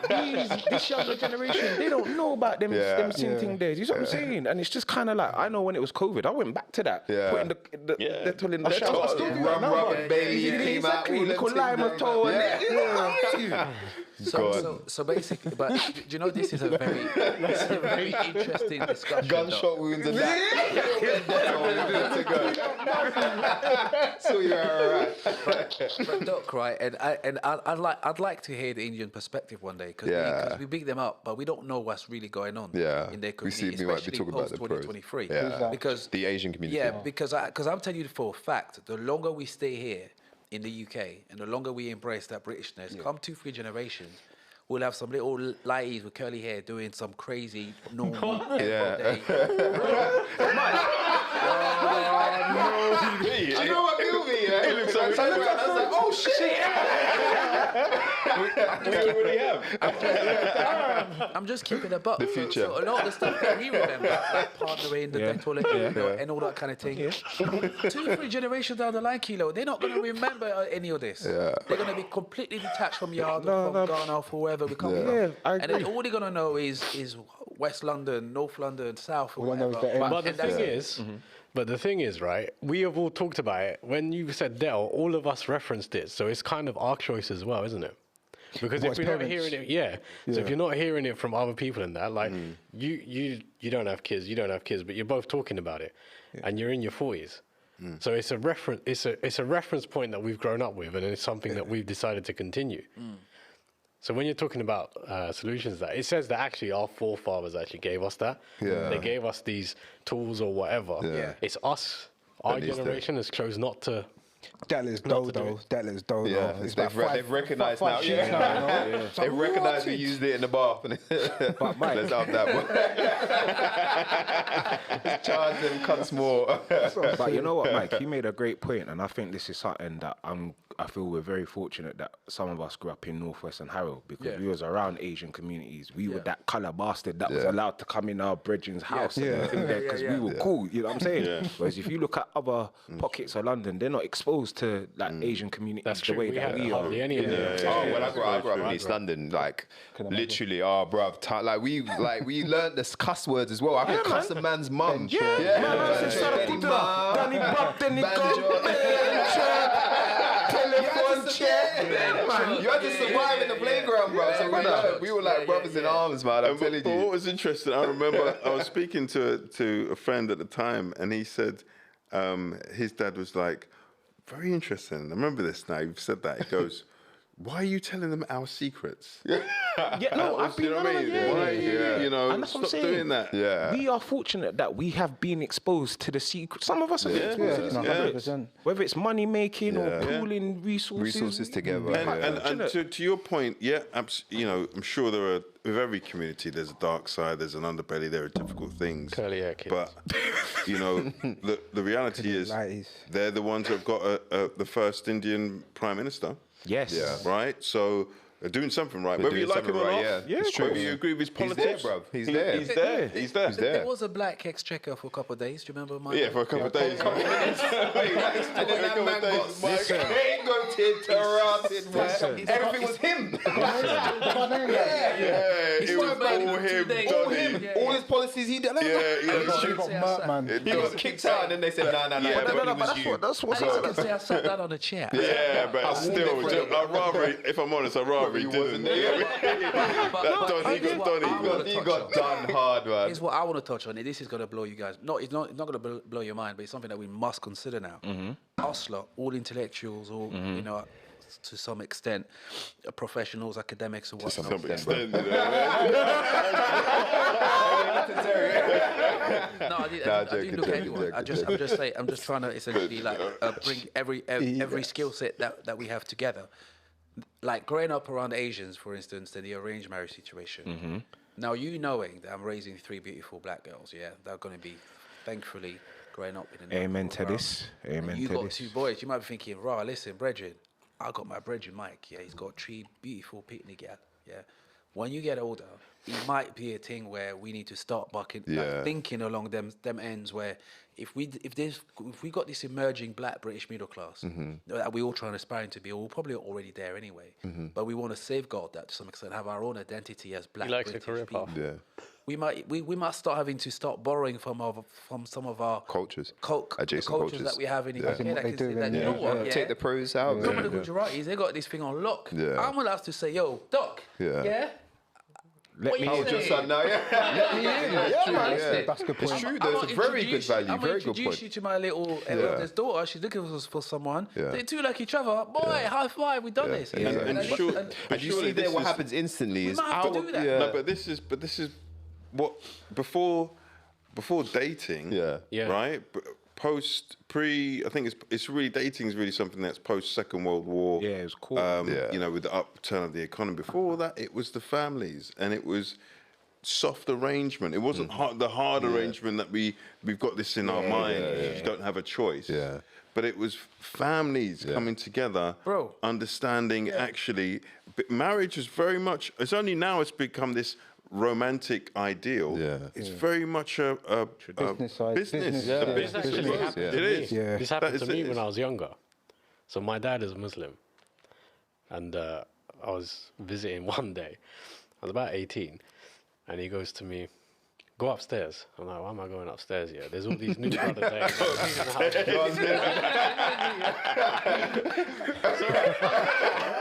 saying. This younger generation, they don't know about them sin thing days. You know what I'm saying? And it's just kind of like, I know when it was COVID, I went back to that. Putting the Dettol in the shower. Rum, baby, exactly. Little lime toe. So basically, but do you know this is a very interesting discussion. Gunshot wounds and that. So you're all right. But Doc, right? And I'd like to hear the Indian perspective one day, because we beat them up, but we don't know what's really going on in their community, we might be talking about the 2023. Because the Asian community. Yeah, because I'm telling you for a fact, the longer we stay here, in the UK, and the longer we embrace that Britishness, come 2-3 generations, we'll have some little lighties with curly hair doing some crazy normal everyday. You know what movie? Yeah? It looks like I was like, oh shit! I'm just keeping a buck. The future. So a lot of the stuff that we remember, like partnering, the dental, and all that kind of thing. 2-3 generations down the line, Kilo, they're not going to remember any of this. They're going to be completely detached from Yard, from Ghana, from wherever we come from. And then all they're going to know is West London, North London, South, or whatever. But the thing is... But the thing is, right, we have all talked about it. When you said Del, all of us referenced it. So it's kind of our choice as well, isn't it? Because if we're not hearing it, So if you're not hearing it from other people in that, like, you don't have kids, but you're both talking about it. And you're in your 40s. So it's a reference, it's a reference point that we've grown up with, and it's something that we've decided to continue. So when you're talking about solutions, that it says that actually our forefathers actually gave us that. They gave us these tools or whatever. It's us, our generation has chose not to. That is dodo. That is dodo. Yeah, they've recognised now. They've recognised we used it in the bath. But Mike, let's have that one. Charge them cunts more. But you know what, Mike? You made a great point, and I think this is something that I feel we're very fortunate that some of us grew up in Northwest and Harrow, because we was around Asian communities. We were that colour bastard that was allowed to come in our brethren's house and everything there because we were cool. You know what I'm saying? Whereas if you look at other pockets of London, they're not exposed to like Asian communities the way that we are. Oh, well, I grew up in East London, like literally, bruv, like we learned this cuss words as well. I could cuss a man's mum. You had to survive in the playground, bro. So we were like brothers in arms, man. I'm telling you. But what was interesting, I remember I was speaking to a friend at the time, and he said his dad was like, very interesting. I remember this now. You've said that. He goes, why are you telling them our secrets? I've been Why are you know, and that's stop what I'm saying. doing that. We are fortunate that we have been exposed to the secret. Some of us have been exposed to the secrets. Whether it's money making or pooling resources together. And to your point, you know, I'm sure there are, with every community, there's a dark side, there's an underbelly, there are difficult things. Curly hair kids. But, you know, the reality is they're the ones that have got the first Indian Prime Minister. Yes. Yeah. Right? So they're doing something right. Whether you like him or not, it's true. Whether you agree with his politics. He's there, bro. He's there. There was a black exchequer for a couple of days. Do you remember, Mike? Yeah, for a couple of days. And then that man got scapegoated, everything was him. It was all him. All his policies he did. He got kicked out, and then they said, no, that's what's I can say I sat down on a chair. Yeah, but still, I'd rather, if I'm honest, I'd rather he didn't. He got done hard, man. Here's what I want to touch on. This is going to blow you guys. No, it's not going to blow your mind, but it's something that we must consider now. Us lot, all intellectuals, all, you know, to some extent, professionals, academics, or whatnot. To some extent, you know. No, I didn't look at anyone. I'm just trying to essentially like bring every skill set that we have together. Like growing up around Asians, for instance, in the arranged marriage situation. Now, you knowing that I'm raising 3 beautiful black girls, they're going to be, thankfully, growing up in an Amen to this. Amen to this. You got 2 boys. You might be thinking, listen, brethren, I got my brethren Mike. He's got 3 beautiful picnic gal. When you get older, it might be a thing where we need to start thinking along them ends where if we got this emerging black British middle class that we all trying to aspire to be, we're probably already there anyway. But we want to safeguard that to some extent, have our own identity as black British people. We might start having to start borrowing from some of our cultures, adjacent cultures that we have in UK. You know what? Take the pros out. Some of the Gujaratis, they got this thing on lock. I'm allowed to say, yo, Doc, let me hold your son now, Let me in. That's a good point. It's true, there's a very good value, I'm going to introduce you to my little eldest daughter. She's looking for someone. They 2 like each other. Boy, high five, we've done this. And you see there what happens instantly is... We might have to do that. No, but this is what... Before dating, right? I think it's really, dating is really something that's post Second World War. Yeah, it was cool. You know, with the upturn of the economy. Before that, it was the families, and it was soft arrangement. It wasn't the hard arrangement that we've got this in our mind. You don't have a choice. Yeah. But it was families coming together, understanding actually. But marriage is very much. It's only now it's become this romantic ideal. Yeah. It's very much a business. This actually happened to me. It is. Yeah. This happened to me when I was younger. So my dad is Muslim, and I was visiting one day. I was about 18, and he goes to me, "Go upstairs." I'm like, "Why am I going upstairs here? There's all these new brothers there."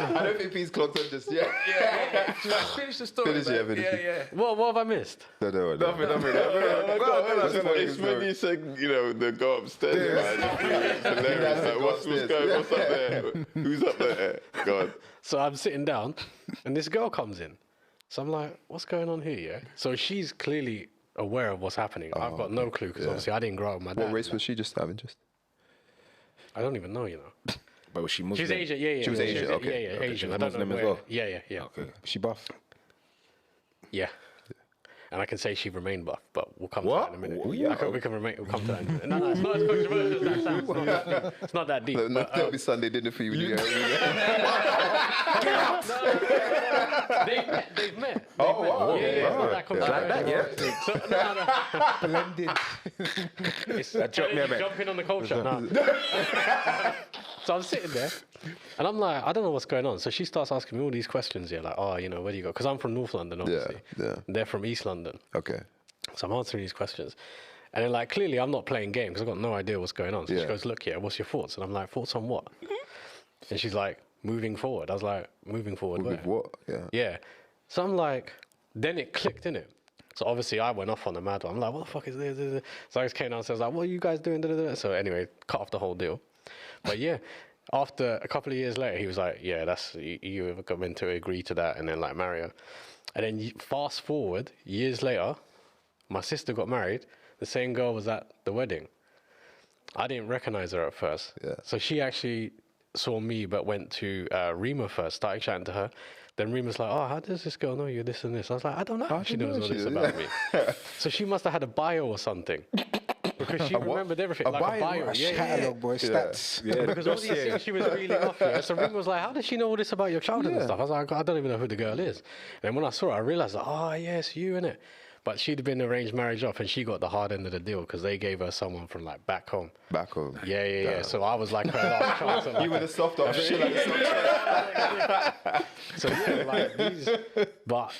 I don't think he's clocked on just yet. Finish the story. What have I missed? No. It's when you said, you know, the go upstairs. It's hilarious. Like, what's up there? Who's up there? God. So I'm sitting down, and this girl comes in. So I'm like, "What's going on here?" Yeah. So she's clearly aware of what's happening. I've got no clue because obviously I didn't grow up with my dad. What race was she, just out of interest? I don't even know, you know. But was she Muslim? She's Asian, yeah. She was Asian, okay. Yeah, Okay, Asian. she I was don't know Muslim as where. well? Yeah. Okay. She buff. Yeah. And I can say she remained buff, but we'll come to that in a minute. Yeah. We'll come to that in a minute. No, it's not as controversial as that sounds. It's not that deep. That'll be Sunday dinner for you. They've met. Oh, wow. Yeah, it's not that controversial. Like So, Blended. It's jumping on the culture. No. So I'm sitting there, and I'm like, I don't know what's going on. So she starts asking me all these questions here, like, "Oh, you know, where do you go?" Because I'm from North London, obviously. Yeah. They're from East London. Okay. So I'm answering these questions. And then, like, clearly I'm not playing game because I've got no idea what's going on. So she goes, "Look here, what's your thoughts?" And I'm like, "Thoughts on what?" And she's like, "Moving forward." I was like, "Moving forward where?" With what? Yeah. Yeah. So I'm like, then it clicked, innit? So obviously I went off on the mad one. I'm like, "What the fuck is this?" So I just came downstairs like, "What are you guys doing?" So anyway, cut off the whole deal. But yeah, after a couple of years later, he was like, "Yeah, that's you have come to agree to that and then like marry her." And then fast forward, years later, my sister got married. The same girl was at the wedding. I didn't recognize her at first. Yeah. So she actually saw me but went to Rima first, started chatting to her. Then Rima's like, "Oh, how does this girl know you this and this?" I was like, "I don't know how she knows all this about me." So she must have had a bio or something. Because she remembered everything, like a bio. Catalog, boy, stats. Yeah. Because all these things she was reeling off. Yeah. So Rima was like, "How does she know all this about your childhood and stuff?" I was like, "I don't even know who the girl is." And then when I saw her, I realized, like, "Oh, yes, you, innit?" But she'd been arranged marriage off, and she got the hard end of the deal because they gave her someone from like back home. Back home. Yeah. So I was like her last chance. You were the soft option. So yeah, like these. But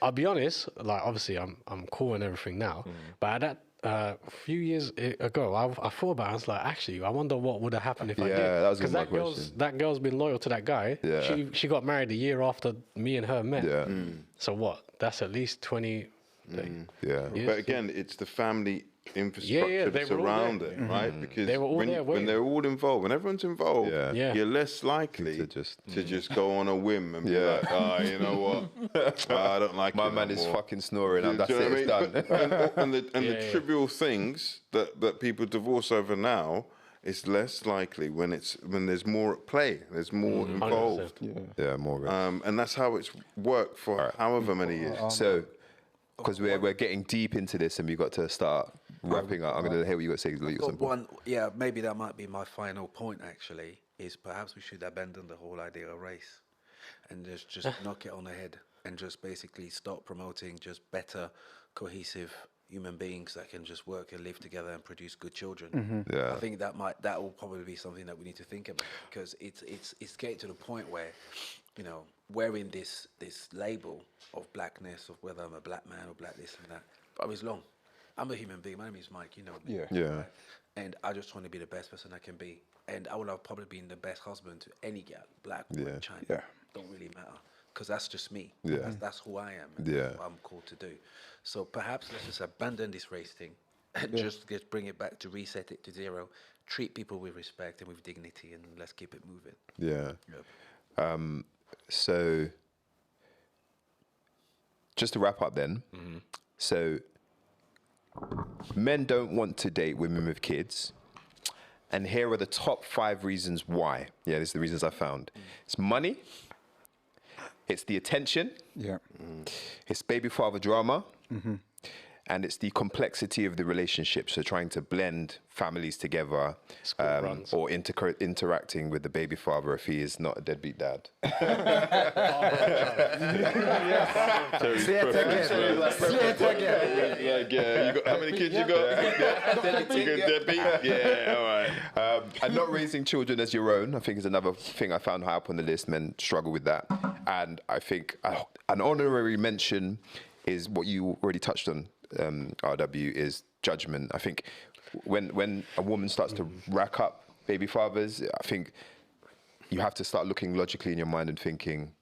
I'll be honest. Like obviously, I'm cool and everything now. But at that a few years ago, I thought about it. I was like, actually, I wonder what would have happened if I did. Yeah, that was because my question. that girl's been loyal to that guy. Yeah. She got married a year after me and her met. Yeah. So what? That's at least 20. Yeah. Yes. But again, it's the family infrastructure they that's were all around there. it, right? Because They were all there when they're all involved, when everyone's involved, Yeah. you're less likely To just- go on a whim and be like, "Oh, you know what? I don't like My it man no is more." fucking snoring. And Do that's you know it. It's what I done. mean? And the trivial things that people divorce over now, it's less likely when there's more at play. There's more involved. 100%. Yeah, more. And that's how it's worked for however many years. So, because we're getting deep into this and we got to start wrapping up, I'm going to hear what you got to say. You got some point. Maybe that might be my final point. Actually, is perhaps we should abandon the whole idea of race, and just knock it on the head, and just basically stop promoting just better, cohesive human beings that can just work and live together and produce good children. Yeah. I think that will probably be something that we need to think about, because it's getting to the point where, you know, wearing this label of blackness, of whether I'm a black man or black this and that, but it's long. I'm a human being. My name is Mike. You know me. Yeah. Right? And I just want to be the best person I can be. And I would have probably been the best husband to any girl, black, white, China. Yeah. Don't really matter, because that's just me. Yeah. That's who I am. And Yeah. that's what I'm called to do. So perhaps let's just abandon this race thing and just bring it back to reset it to zero. Treat people with respect and with dignity, and let's keep it moving. Yeah. So, just to wrap up then. So, men don't want to date women with kids. And here are the top 5 reasons why. Yeah, these are the reasons I found. It's money. It's the attention. Yeah. It's baby father drama. And it's the complexity of the relationship. So trying to blend families together or interacting with the baby father if he is not a deadbeat dad. Say it again. Like, you got, how many kids you got? Deadbeat? Yeah, all right. And not raising children as your own, I think is another thing I found high up on the list. Men struggle with that. And I think an honorary mention is what you already touched on, RW, is judgment. I think when a woman starts to rack up baby fathers, I think you have to start looking logically in your mind and thinking,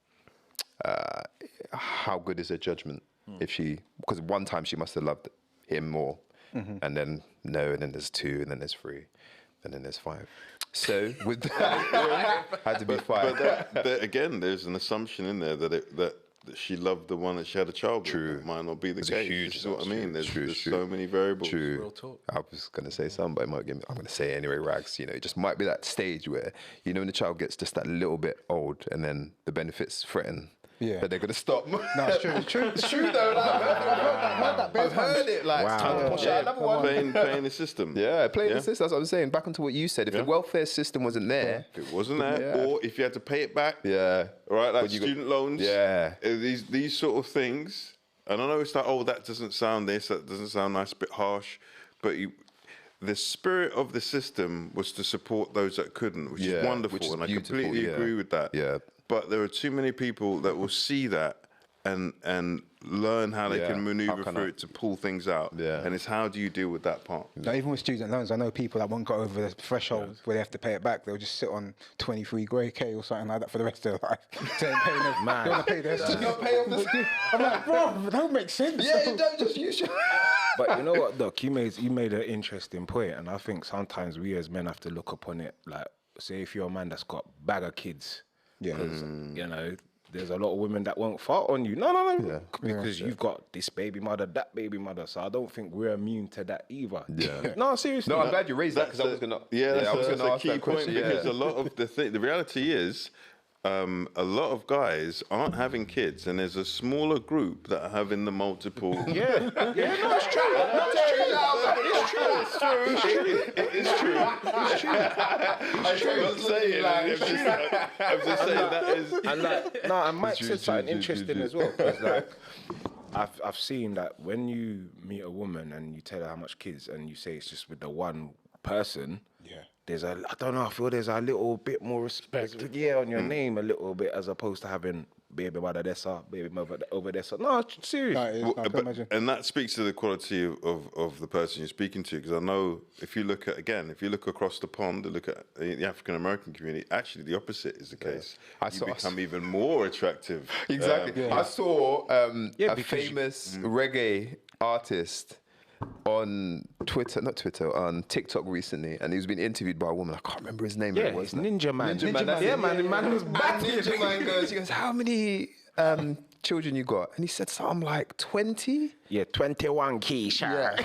how good is her judgment? Because one time she must have loved him more, and then no, and then there's 2, and then there's 3, and then there's 5. So with that, had to be 5. But again, there's an assumption in there that she loved the one that she had a child with. True. That might not be the It's case. huge. This is what I mean. There's True. so many variables. True. Real talk. I was going to say something, but it might get me, I'm going to say it anyway, Rags. You know, it just might be that stage where, you know, when the child gets just that little bit old and then the benefits threaten. Yeah. But they're going to stop. No, it's true. It's true. It's true though. I've heard it. Like, it's time to push out another one. Playing the system. Yeah, playing the system. That's what I'm saying. Back onto what you said. If the welfare system wasn't there. If it wasn't there, or if you had to pay it back. Yeah. Right, like student loans. Yeah. These sort of things. And I know it's like, oh, that doesn't sound this, that doesn't sound nice, a bit harsh. But the spirit of the system was to support those that couldn't, which is wonderful. Which is and beautiful, I completely agree with that. Yeah. But there are too many people that will see that and learn how they can maneuver through it to pull things out. Yeah. And it's how do you deal with that part? Like, even with student loans, I know people that won't go over the threshold where they have to pay it back. They'll just sit on 23 grey K or something like that for the rest of their life. They ain't paying them. They want to pay their I'm like, bro, that don't make sense. Yeah, you don't just use your... But you know what, Doc? You made an interesting point, and I think sometimes we as men have to look upon it like, say, if you're a man that's got bag of kids, because you know, there's a lot of women that won't fart on you. No, because you've got this baby mother, that baby mother. So I don't think we're immune to that either. Yeah. No, seriously. No, I'm glad you raised that because I was gonna. Yeah, I was gonna ask a key that point question. because a lot of the reality is. A lot of guys aren't having kids, and there's a smaller group that are having the multiple. No, it's true. It's true. I'm just saying that is. And and Mike said something interesting as well. 'Cause like, I've seen that when you meet a woman and you tell her how much kids, and you say it's just with the one person. Yeah. I don't know, I feel there's a little bit more respect, on your name a little bit, as opposed to having baby mother this up, baby mother over there. So no, seriously. No, I can imagine. And that speaks to the quality of the person you're speaking to, because I know if you look across the pond and look at the African American community, actually the opposite is the case. You become even more attractive. Exactly. I saw a famous reggae artist on on TikTok recently, and he was being interviewed by a woman. I can't remember his name. Yeah, it's Ninja Man. The man was back. Ninja Man goes, how many children you got? And he said something like 20. Yeah, 21 Keisha.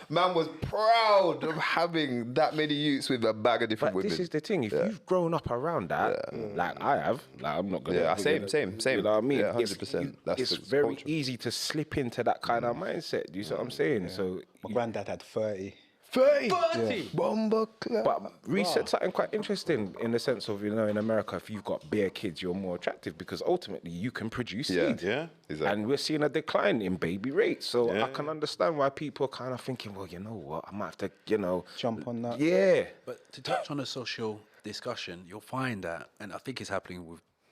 Man was proud of having that many youths with a bag of different women. This is the thing. If you've grown up around that, like I have, like I'm not gonna. Yeah, same. You know what I mean? 100%. It's very easy to slip into that kind of mindset. Do you see what I'm saying? So My granddad had 30. 30. Bomber club. But Reece said something quite interesting in the sense of, you know, in America, if you've got bare kids, you're more attractive because ultimately you can produce seed. Yeah, exactly. And we're seeing a decline in baby rates. So I can understand why people are kind of thinking, well, you know what, I might have to, you know. Jump on that. Yeah. But to touch on a social discussion, you'll find that, and I think it's happening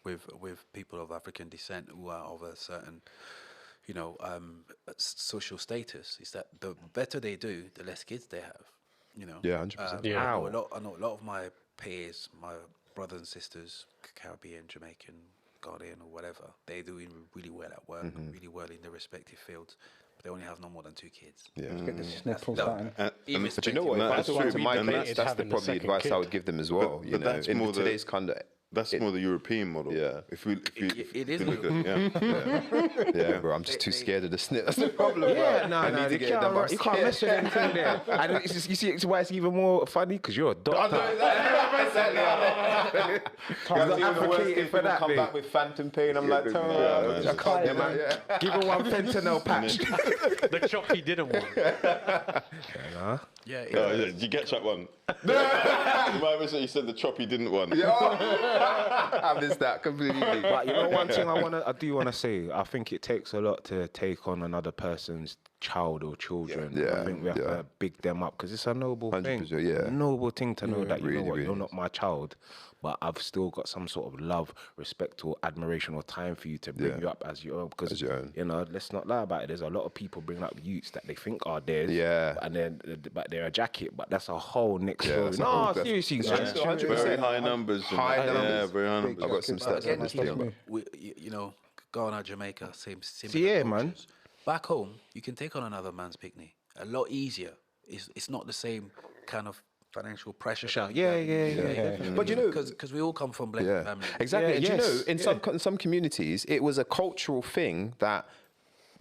with people of African descent who are of a certain, you know, social status, is that the better they do, the less kids they have. You know. Yeah, 100%. I know a lot of my peers, my brothers and sisters, Caribbean, Jamaican, Ghanaian, or whatever, they're doing really well at work, really well in their respective fields. But they only have no more than 2 kids. Yeah. Get the sniffles starting. But you know what? If I was to my mates, that's probably the advice I would give them as well. You know, in today's kind of That's more the European model. Yeah. It is. Yeah, bro. I'm just too scared of the snip. That's the problem. Yeah, bro. I need to get it done, but I'm you can't mess with anything there. And it's just, you see it's why it's even more funny because you're a doctor. For that, come back with phantom pain. I'm like, I can't do that. Give her one fentanyl patch. The chop he didn't want. Yeah. Did you get that one? You said the chop he didn't want. I missed that completely. But you know, one thing I do want to say, I think it takes a lot to take on another person's child or children. Yeah. I think we have to big them up because it's a noble thing. 100%, yeah. A noble thing to know that, you know what, really you're not my child, but I've still got some sort of love, respect, or admiration or time for you to bring you up as your own. Because, you know, let's not lie about it. There's a lot of people bring up youths that they think are theirs. Yeah. But they're a jacket. But that's a whole next story. that's No, seriously. seriously. 100%. Very high numbers. High numbers. Yeah, very high numbers. I've got some stats on this thing. You know, Ghana, Jamaica, same. Yeah, man. Back home, you can take on another man's picnic a lot easier. It's not the same kind of financial pressure. Yeah. But you know, because we all come from blended families. Exactly. And yes. you know, in some communities, it was a cultural thing that,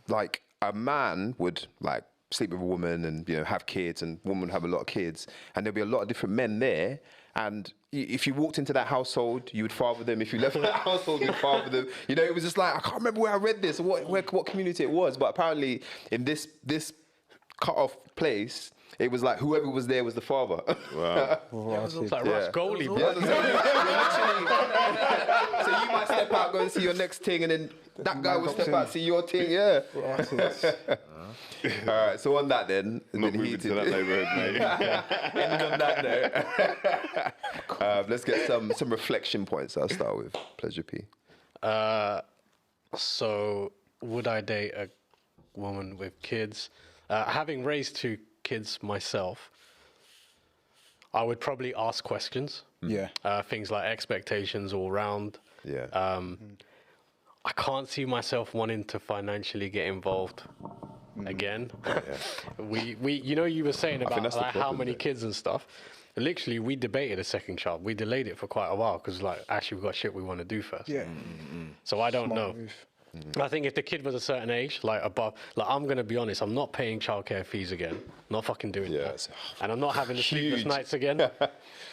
like, a man would like sleep with a woman and, you know, have kids, and women would have a lot of kids, and there'd be a lot of different men there. And if you walked into that household, you would father them. If you left that household, you'd father them. You know, it was just like, I can't remember where I read this or what community it was, but apparently in this cut-off place, it was like whoever was there was the father. Wow. It looks like Ross Goldie, bro. So you might step out, go and see your next thing, and then that guy will step out, see your thing. Yeah. All right. So on that then, Not moving to that neighbourhood, mate. Ending on that note, let's get some reflection points. I'll start with Pleasure P. So would I date a woman with kids? Having raised 2 kids myself, I would probably ask questions. Yeah. Things like expectations all round. Yeah. I can't see myself wanting to financially get involved again. We you know, you were saying about that's the like how problem, many though. kids and stuff. Literally, we debated a second child. We delayed it for quite a while because, like, actually, we've got shit we want to do first. Yeah. So I don't know. Move. I think if the kid was a certain age, like above, like, I'm going to be honest, I'm not paying childcare fees again. Not fucking doing that. And I'm not having the sleepless nights again.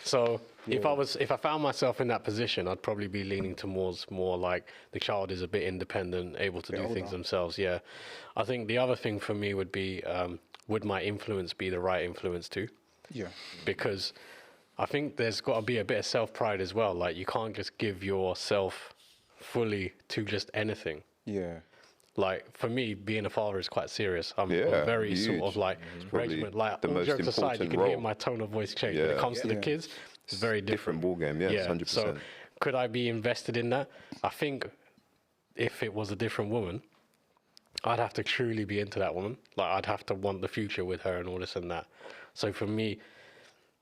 So if I found myself in that position, I'd probably be leaning towards more like the child is a bit independent, able to do things themselves. Yeah. I think the other thing for me would be, would my influence be the right influence too? Yeah. Because I think there's got to be a bit of self-pride as well. Like, you can't just give yourself fully to just anything. Yeah. Like, for me, being a father is quite serious. I'm very huge. sort of like regiment. Like, the all most jokes aside, you important can hear role. my tone of voice change. When it comes to the kids, it's very different. Ball game, yes, 100%. So could I be invested in that? I think if it was a different woman, I'd have to truly be into that woman. Like, I'd have to want the future with her and all this and that. So for me,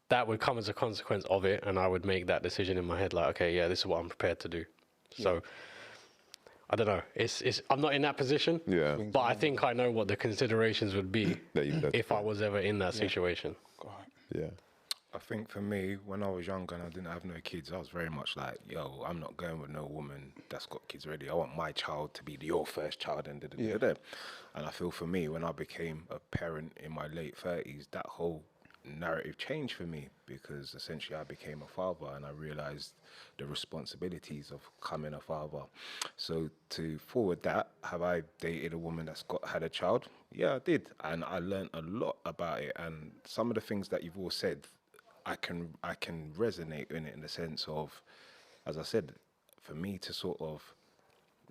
that would come as a consequence of it, and I would make that decision in my head, like, okay, yeah, this is what I'm prepared to do. So I don't know. I'm not in that position. Yeah. But I think I know what the considerations would be if I was ever in that situation. Yeah. I think for me, when I was younger and I didn't have no kids, I was very much like, yo, I'm not going with no woman that's got kids already. I want my child to be your first child. And I feel for me, when I became a parent in my late 30s, that whole narrative changed for me, because essentially I became a father and I realized the responsibilities of becoming a father. So to forward that, have I dated a woman that's had a child? Yeah, I did. And I learned a lot about it. And some of the things that you've all said, I can resonate in it, in the sense of, as I said, for me to sort of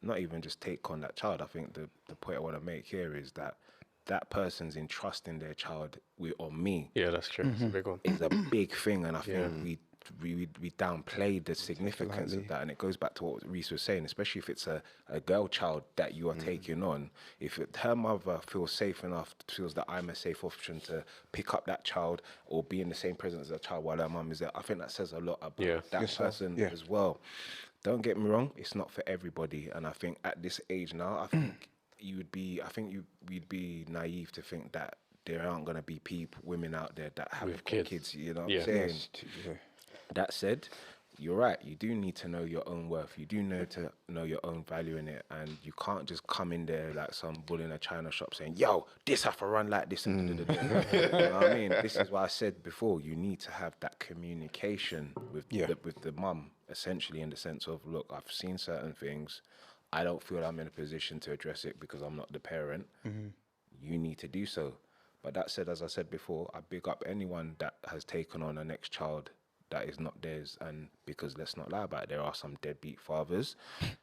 not even just take on that child. I think the point I want to make here is that person's entrusting their child on me. Yeah, that's true. It's a big one. It's a big thing, and I think we downplayed the significance of that. And it goes back to what Reese was saying, especially if it's a girl child that you are taking on. If her mother feels safe enough, feels that I'm a safe option to pick up that child or be in the same presence as a child while her mum is there, I think that says a lot about that person as well. Don't get me wrong, it's not for everybody. And I think at this age now, I think we'd be naive to think that there aren't going to be women out there that have kids, you know what I'm saying? That said, you're right. You do need to know your own worth. You do know to know your own value in it, and you can't just come in there like some bull in a china shop saying, "Yo, this have to run like this." And you know what I mean? This is what I said before. You need to have that communication with the mum, essentially, in the sense of, look, I've seen certain things. I don't feel I'm in a position to address it because I'm not the parent. You need to do so. But that said, as I said before, I big up anyone that has taken on a next child that is not theirs. And because let's not lie about it, there are some deadbeat fathers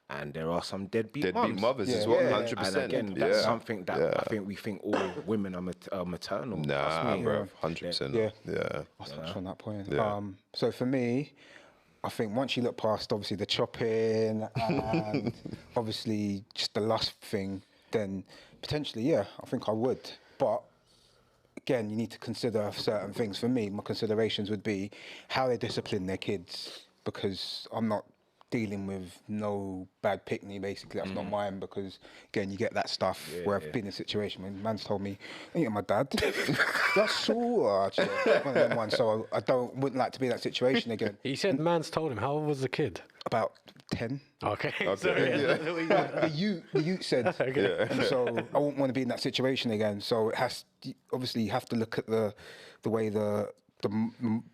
and there are some deadbeat mothers as well, 100%. And again, that's something that I think we think all women are maternal. Nah, bro, 100%. Yeah. I'll touch on that point. Yeah. So for me, I think once you look past obviously the chopping and obviously just the lust thing, then potentially, I think I would. But again, you need to consider certain things. For me, my considerations would be how they discipline their kids, because I'm not dealing with no bad pickney, basically. That's not mine, because, again, you get that stuff where I've been in a situation when man's told me, ain't you my dad? That's all. Actually, one of them ones, so I wouldn't like to be in that situation again. He said man's told him. How old was the kid? About 10. Okay. Sorry. The youth said, and so I wouldn't want to be in that situation again. So it has, obviously, you have to look at the way the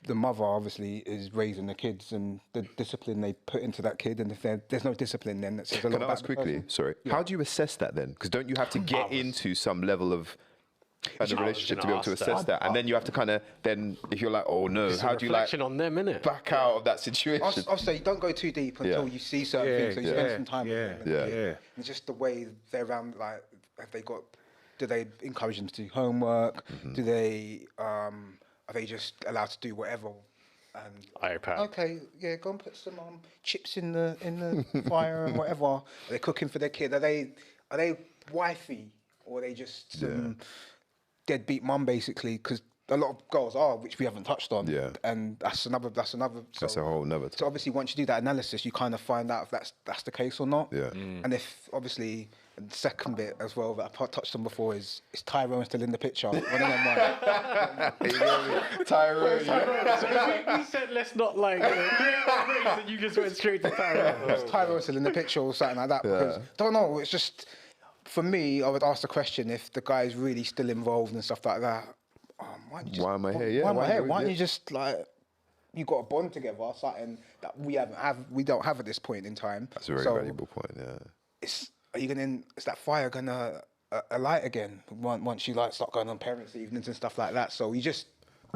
mother obviously is raising the kids and the discipline they put into that kid, and if there's no discipline, then that says a lot about the person. Can I ask quickly? Sorry. How do you assess that then? Because don't you have to get into some level of a relationship to be able to assess that, and then you have to kind of then, if you're like, oh no, how do you like on them, innit? back out of that situation? I'll say don't go too deep until you see certain things. So you spend some time with them. And just the way they're around, like, do they encourage them to do homework? Do they are they just allowed to do whatever? And iPad. Okay, go and put some chips in the fire and whatever. Are they cooking for their kid? Are they wifey, or are they just deadbeat mum, basically? Because a lot of girls are, which we haven't touched on. Yeah. And that's another. That's a whole nother. So obviously, once you do that analysis, you kind of find out if that's the case or not. Yeah. And if obviously, and the second bit as well that I touched on before is Tyrone still in the picture? One of them Tyrone. So we said let's not like create that race, and you just went straight to Tyrone. Is Tyrone still in the picture or something like that? Because don't know. It's just, for me, I would ask the question if the guy is really still involved and stuff like that. Why am I here? Yeah. Why am I here? Why don't you just like, you got a bond together, something that we don't have at this point in time. That's a very valuable point. Yeah. Is that fire gonna alight again once you like start going on parents' evenings and stuff like that? So you just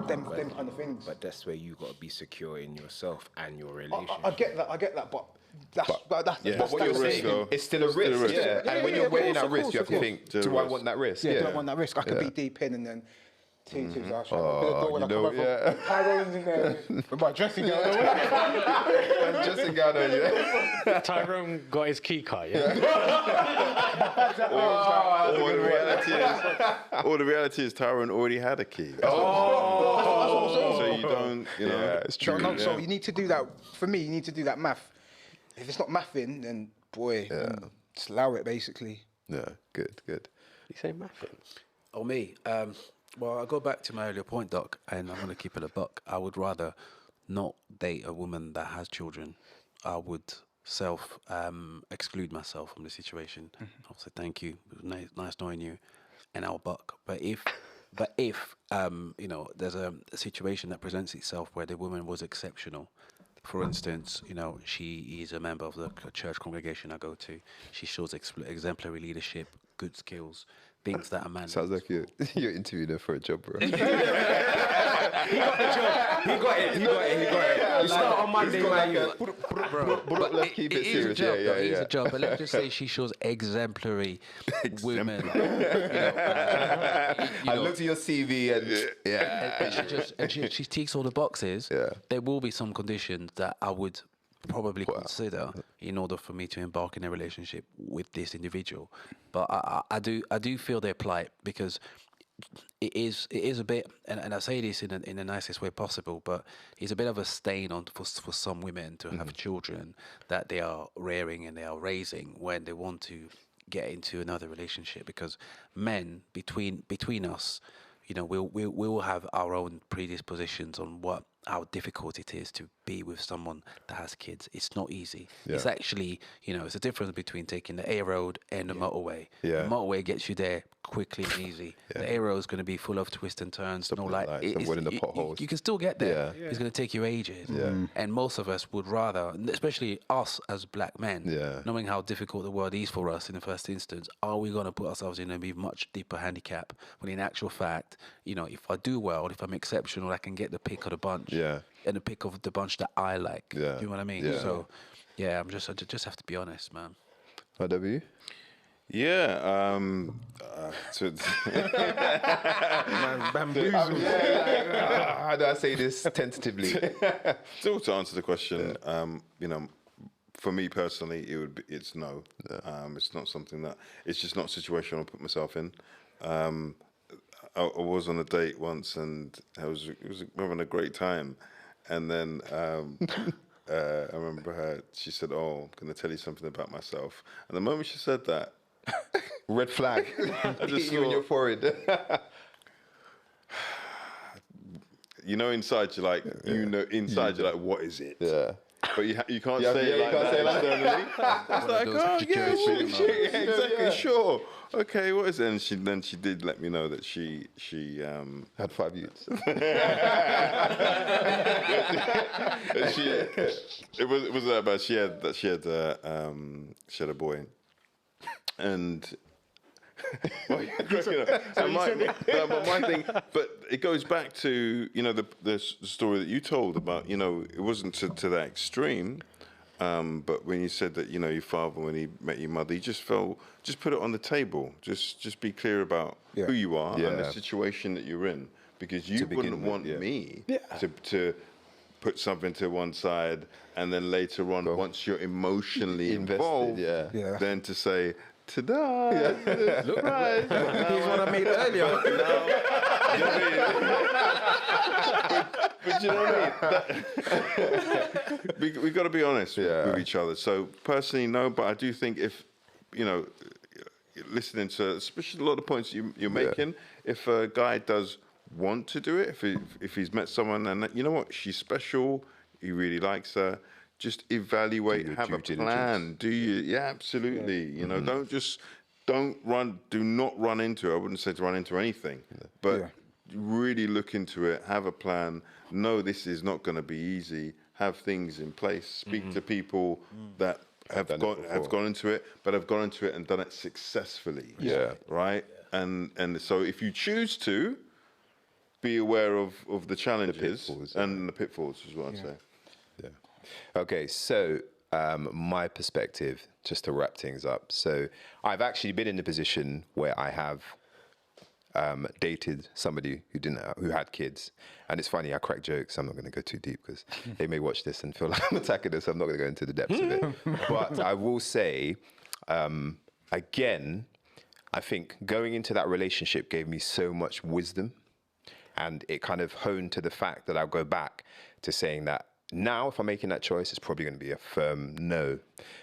them kind of things. But that's where you got to be secure in yourself and your relationship. I get that, but that's what you're saying. It's still a risk. Yeah. And when you're weighing that risk, you have to think, do I want that risk? Yeah, do I want that risk? I could be deep in and then Tyrone's in there with my dressing gown. Tyrone got his key card, Or the reality is Tyrone already had a key. So you don't, it's true. So you need to do that. For me, you need to do that math. If it's not mathing, then just allow it, basically. Yeah, good. You say mathing? Or me? Well, I'll go back to my earlier point, Doc, and I'm going to keep it a buck. I would rather not date a woman that has children. I would exclude myself from the situation. I'll say thank you. It was nice knowing you, and I'll buck. But if there's a situation that presents itself where the woman was exceptional. For instance, she is a member of the church congregation I go to. She shows exemplary leadership, good skills, things that a man... Sounds like you're interviewing her for a job, bro. He got the job. He got it. You start on Monday, man. But let's keep it serious. It is a job, but let's just say she shows exemplary women. I looked at your CV and she ticks all the boxes. Yeah. There will be some conditions that I would probably consider in order for me to embark in a relationship with this individual. But I do feel their plight, because it is a bit, and I say this in the nicest way possible, but it's a bit of a stain for some women to have children that they are rearing and they are raising when they want to get into another relationship, because men between us, we'll have our own predispositions on how difficult it is to be with someone that has kids. It's not easy. It's actually, it's a difference between taking the A road and the motorway. Yeah. The motorway gets you there quickly and easy. The A road is going to be full of twists and turns. Avoiding the potholes. You can still get there. It's going to take you ages. And most of us would rather, especially us as black men, knowing how difficult the world is for us in the first instance, are we going to put ourselves in a much deeper handicap when in actual fact, if I do well, if I'm exceptional, I can get the pick of the bunch. And the pick of the bunch that I like. Do you know what I mean? So, I just have to be honest, man. RW? Yeah. Bamboozled. How do I say this tentatively? Still to answer the question, for me personally, it's no. It's not something that, it's just not a situation I put myself in. I was on a date once and it was having a great time. And then I remember she said, "Oh, I'm going to tell you something about myself." And the moment she said that, red flag. I just you on your forehead. Inside you're like, inside you're like, what is it? Yeah. But you can't say it like that externally. It's like, oh, yeah, exactly, sure. Okay, what is it? And then she did let me know that she had 5 youths. It was that bad. She had a boy, and but my thing, but it goes back to the story that you told about it wasn't to that extreme, but when you said that your father, when he met your mother, he just put it on the table, just be clear about who you are and the situation that you're in, because you wouldn't want me to put something to one side and then later on, once you're emotionally involved, then to say, ta-da! Look right. He's what I made earlier. But you know what I mean? We've got to be honest with each other. So personally, no, but I do think if, listening to, especially a lot of points you're making, if a guy does want to do it, if he's met someone and you know what, she's special, he really likes her, just evaluate, have a plan. Do you? Yeah, absolutely. Do not run into it. I wouldn't say to run into anything, but really look into it, have a plan, know this is not going to be easy, have things in place, speak to people that have gone into it, but have gone into it and done it successfully. Yeah. Right? And so if you choose to, be aware of the challenges and the pitfalls is what I'd say. Yeah. Okay, so my perspective, just to wrap things up. So I've actually been in the position where I have dated somebody who had kids. And it's funny, I crack jokes. I'm not going to go too deep because they may watch this and feel like I'm attacking this. So I'm not going to go into the depths of it. But I will say, again, I think going into that relationship gave me so much wisdom. And it kind of honed to the fact that I'll go back to saying that now, if I'm making that choice, it's probably going to be a firm no.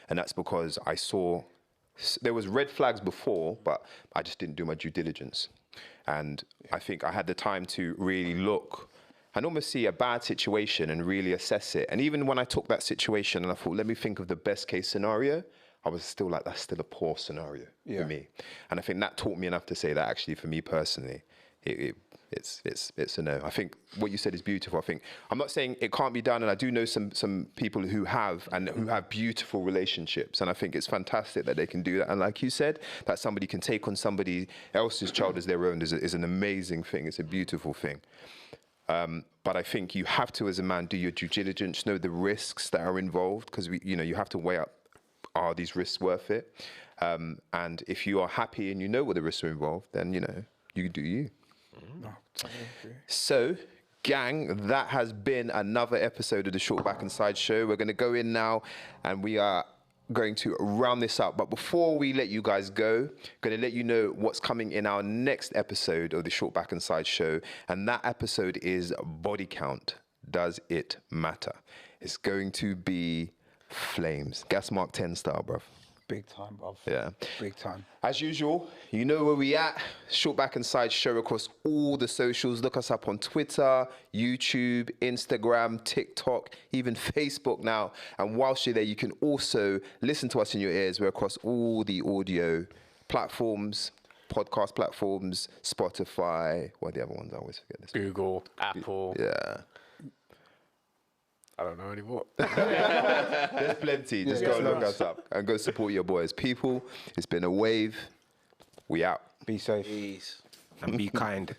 And that's because I saw there was red flags before, but I just didn't do my due diligence. And I think I had the time to really look and almost see a bad situation and really assess it. And even when I took that situation and I thought, let me think of the best case scenario, I was still like, that's still a poor scenario for me. And I think that taught me enough to say that actually for me personally, it's a no. I think what you said is beautiful. I think I'm not saying it can't be done, and I do know some people who have beautiful relationships, and I think it's fantastic that they can do that. And like you said, that somebody can take on somebody else's child as their own is an amazing thing. It's a beautiful thing. But I think you have to, as a man, do your due diligence, know the risks that are involved, because you have to weigh up, are these risks worth it? And if you are happy and you know what the risks are involved, then you do you. No, totally agree. So, gang, that has been another episode of the Short Back and Side Show. We're going to go in now and we are going to round this up. But before we let you guys go, going to let you know what's coming in our next episode of the Short Back and Side Show. And that episode is Body Count. Does it matter? It's going to be flames. Gas Mark 10 style, bruv. Big time, bruv. Yeah. Big time. As usual, you know where we at. Short Back and Side show across all the socials. Look us up on Twitter, YouTube, Instagram, TikTok, even Facebook now. And whilst you're there, you can also listen to us in your ears. We're across all the audio platforms, podcast platforms, Spotify. What are the other ones? I always forget this. Google, Apple. Yeah. I don't know anymore. There's plenty. Just go look us up and go support your boys. People, it's been a wave. We out. Be safe. Peace. And be kind.